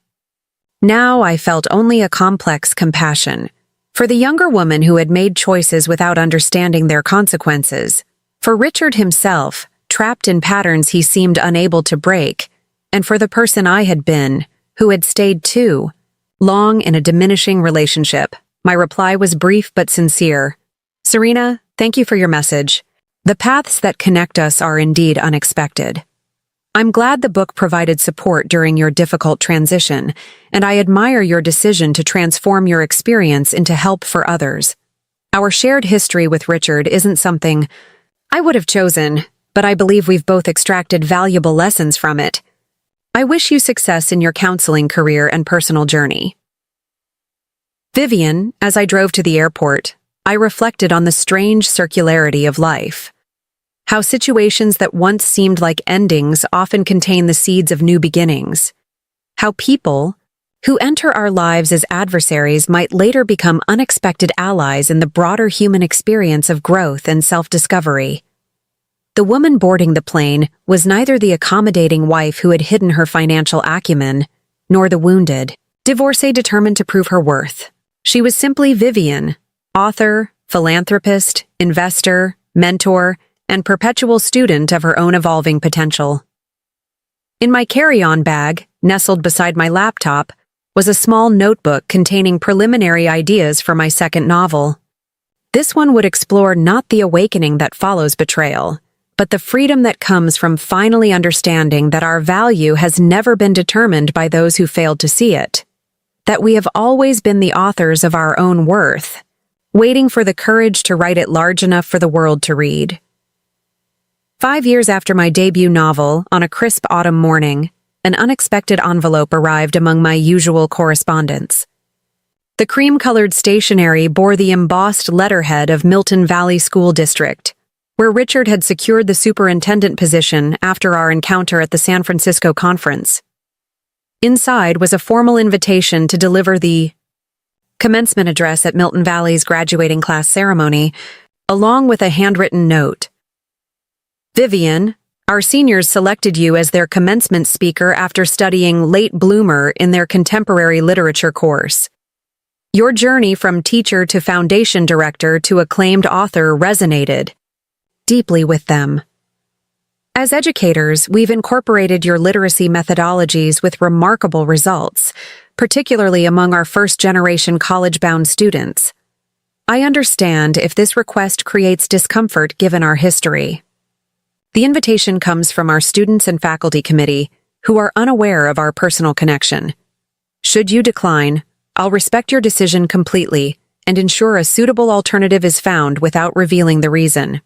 Now I felt only a complex compassion for the younger woman who had made choices without understanding their consequences, for Richard himself, trapped in patterns he seemed unable to break, and for the person I had been, who had stayed too long in a diminishing relationship. My reply was brief but sincere. Serena, thank you for your message. The paths that connect us are indeed unexpected. I'm glad the book provided support during your difficult transition, and I admire your decision to transform your experience into help for others. Our shared history with Richard isn't something I would have chosen, but I believe we've both extracted valuable lessons from it. I wish you success in your counseling career and personal journey. Vivian, as I drove to the airport, I reflected on the strange circularity of life. How situations that once seemed like endings often contain the seeds of new beginnings. How people who enter our lives as adversaries might later become unexpected allies in the broader human experience of growth and self-discovery. The woman boarding the plane was neither the accommodating wife who had hidden her financial acumen, nor the wounded divorcee determined to prove her worth. She was simply Vivian, author, philanthropist, investor, mentor, and perpetual student of her own evolving potential. In my carry-on bag, nestled beside my laptop, was a small notebook containing preliminary ideas for my second novel. This one would explore not the awakening that follows betrayal, but the freedom that comes from finally understanding that our value has never been determined by those who failed to see it, that we have always been the authors of our own worth, waiting for the courage to write it large enough for the world to read. 5 years after my debut novel, on a crisp autumn morning, an unexpected envelope arrived among my usual correspondence. The cream-colored stationery bore the embossed letterhead of Milton Valley School District, where Richard had secured the superintendent position after our encounter at the San Francisco conference. Inside was a formal invitation to deliver the commencement address at Milton Valley's graduating class ceremony, along with a handwritten note. Vivian, our seniors selected you as their commencement speaker after studying Late Bloomer in their contemporary literature course. Your journey from teacher to foundation director to acclaimed author resonated deeply with them. As educators, we've incorporated your literacy methodologies with remarkable results, particularly among our first-generation college-bound students. I understand if this request creates discomfort given our history. The invitation comes from our students and faculty committee, who are unaware of our personal connection. Should you decline, I'll respect your decision completely and ensure a suitable alternative is found without revealing the reason.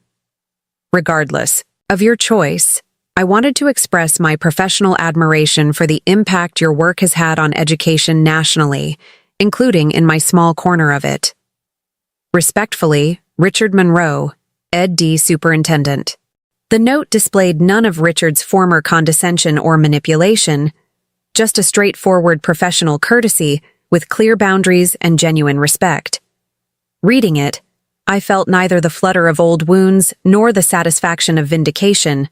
Regardless of your choice, I wanted to express my professional admiration for the impact your work has had on education nationally, including in my small corner of it. Respectfully, Richard Monroe, Ed D. Superintendent. The note displayed none of Richard's former condescension or manipulation, just a straightforward professional courtesy with clear boundaries and genuine respect. Reading it, I felt neither the flutter of old wounds nor the satisfaction of vindication,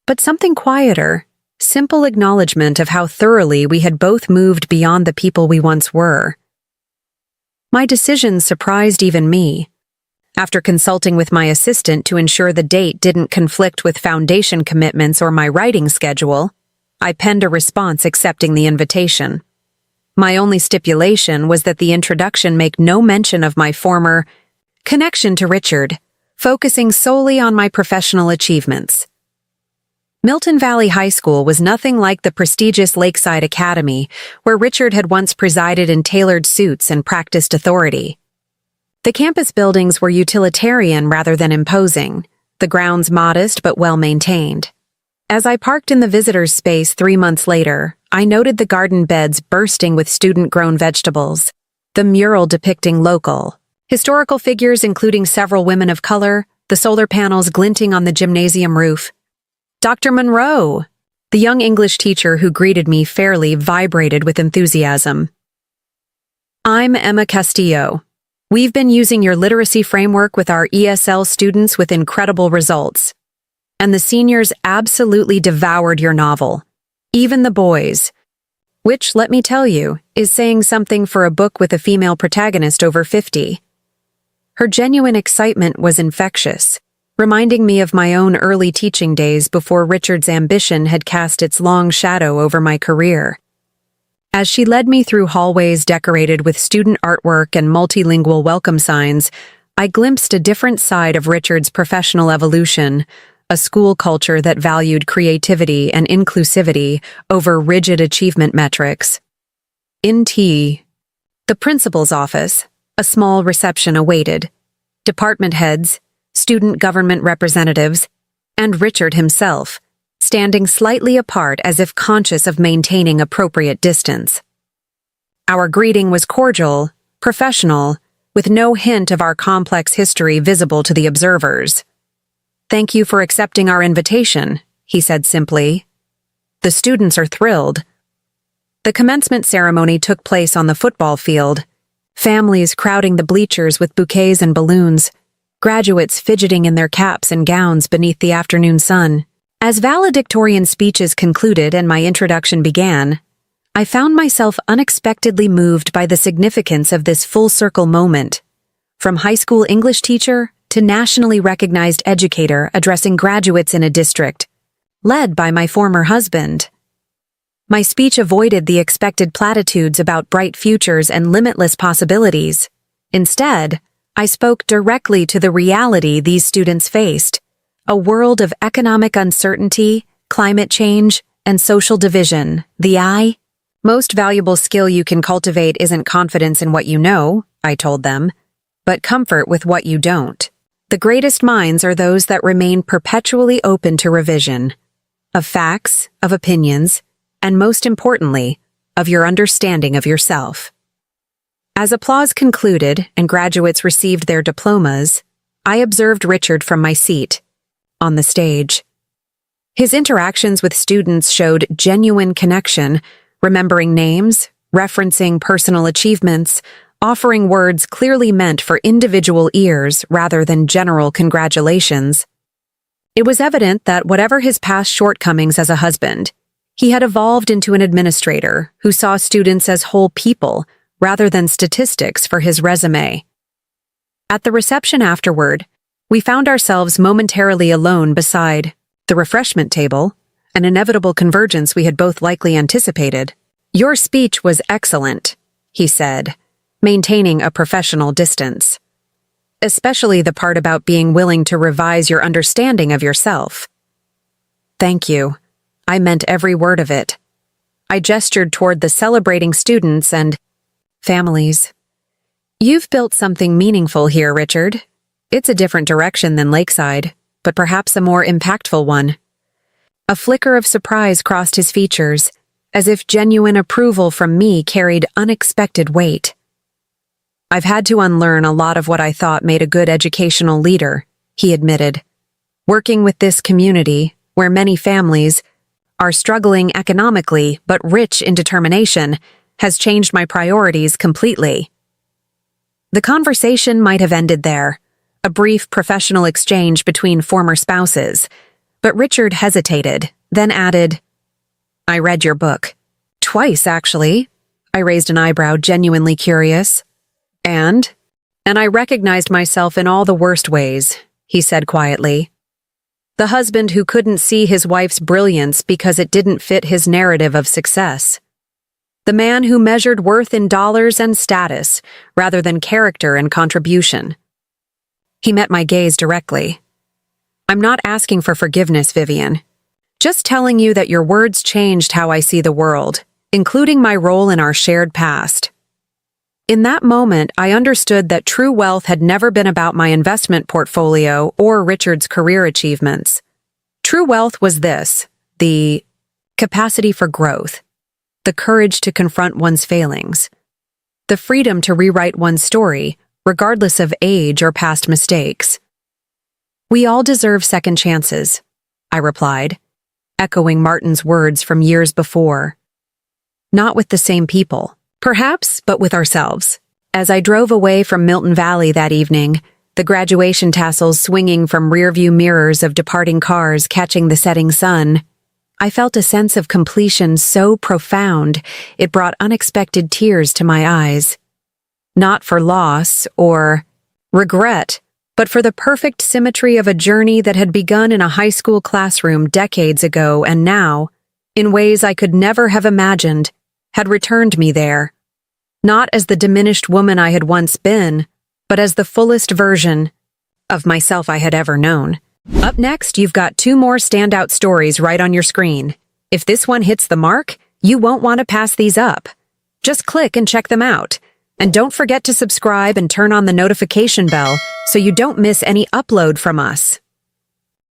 but something quieter, simple acknowledgement of how thoroughly we had both moved beyond the people we once were. My decision surprised even me. After consulting with my assistant to ensure the date didn't conflict with foundation commitments or my writing schedule, I penned a response accepting the invitation. My only stipulation was that the introduction make no mention of my former connection to Richard, focusing solely on my professional achievements. Milton Valley High School was nothing like the prestigious Lakeside Academy, where Richard had once presided in tailored suits and practiced authority. The campus buildings were utilitarian rather than imposing, the grounds modest but well-maintained. As I parked in the visitors' space 3 months later, I noted the garden beds bursting with student-grown vegetables, the mural depicting local, historical figures including several women of color, the solar panels glinting on the gymnasium roof. Dr. Monroe, the young English teacher who greeted me fairly, vibrated with enthusiasm. I'm Emma Castillo. We've been using your literacy framework with our ESL students with incredible results. And the seniors absolutely devoured your novel. Even the boys. Which, let me tell you, is saying something for a book with a female protagonist over 50. Her genuine excitement was infectious, reminding me of my own early teaching days before Richard's ambition had cast its long shadow over my career. As she led me through hallways decorated with student artwork and multilingual welcome signs, I glimpsed a different side of Richard's professional evolution, a school culture that valued creativity and inclusivity over rigid achievement metrics. In T, the principal's office, a small reception awaited. Department heads, student government representatives, and Richard himself, standing slightly apart as if conscious of maintaining appropriate distance. Our greeting was cordial, professional, with no hint of our complex history visible to the observers. "Thank you for accepting our invitation," he said simply. "The students are thrilled." The commencement ceremony took place on the football field, families crowding the bleachers with bouquets and balloons, graduates fidgeting in their caps and gowns beneath the afternoon sun. As valedictorian speeches concluded and my introduction began, I found myself unexpectedly moved by the significance of this full-circle moment. From high school English teacher to nationally recognized educator addressing graduates in a district, led by my former husband. My speech avoided the expected platitudes about bright futures and limitless possibilities. Instead, I spoke directly to the reality these students faced, a world of economic uncertainty, climate change, and social division. The most valuable skill you can cultivate isn't confidence in what you know, I told them, but comfort with what you don't. The greatest minds are those that remain perpetually open to revision, of facts, of opinions, and most importantly, of your understanding of yourself. As applause concluded and graduates received their diplomas, I observed Richard from my seat, on the stage. His interactions with students showed genuine connection, remembering names, referencing personal achievements, offering words clearly meant for individual ears rather than general congratulations. It was evident that whatever his past shortcomings as a husband, he had evolved into an administrator who saw students as whole people rather than statistics for his resume. At the reception afterward, we found ourselves momentarily alone beside the refreshment table, an inevitable convergence we had both likely anticipated. "Your speech was excellent," he said, maintaining a professional distance. "Especially the part about being willing to revise your understanding of yourself." "Thank you. I meant every word of it." I gestured toward the celebrating students and families. "You've built something meaningful here, Richard. It's a different direction than Lakeside. but perhaps a more impactful one. A flicker of surprise crossed his features, as if genuine approval from me carried unexpected weight. I've had to unlearn a lot of what I thought made a good educational leader, he admitted. Working with this community, where many families are struggling economically but rich in determination, has changed my priorities completely. The conversation might have ended there, a brief professional exchange between former spouses, but Richard hesitated, then added, I read your book. Twice, actually. I raised an eyebrow, genuinely curious. And I recognized myself in all the worst ways, he said quietly. The husband who couldn't see his wife's brilliance because it didn't fit his narrative of success. The man who measured worth in dollars and status rather than character and contribution. He met my gaze directly. I'm not asking for forgiveness, Vivian. Just telling you that your words changed how I see the world, including my role in our shared past. In that moment, I understood that true wealth had never been about my investment portfolio or Richard's career achievements. True wealth was this, the capacity for growth, the courage to confront one's failings, the freedom to rewrite one's story, regardless of age or past mistakes. We all deserve second chances, I replied, echoing Martin's words from years before. Not with the same people. Perhaps, but with ourselves. As I drove away from Milton Valley that evening, the graduation tassels swinging from rearview mirrors of departing cars catching the setting sun, I felt a sense of completion so profound it brought unexpected tears to my eyes. Not for loss or regret, but for the perfect symmetry of a journey that had begun in a high school classroom decades ago and now, in ways I could never have imagined, had returned me there, not as the diminished woman I had once been, but as the fullest version of myself I had ever known. Up next, you've got 2 more standout stories right on your screen. If this one hits the mark, you won't want to pass these up. Just click and check them out. And don't forget to subscribe and turn on the notification bell so you don't miss any upload from us.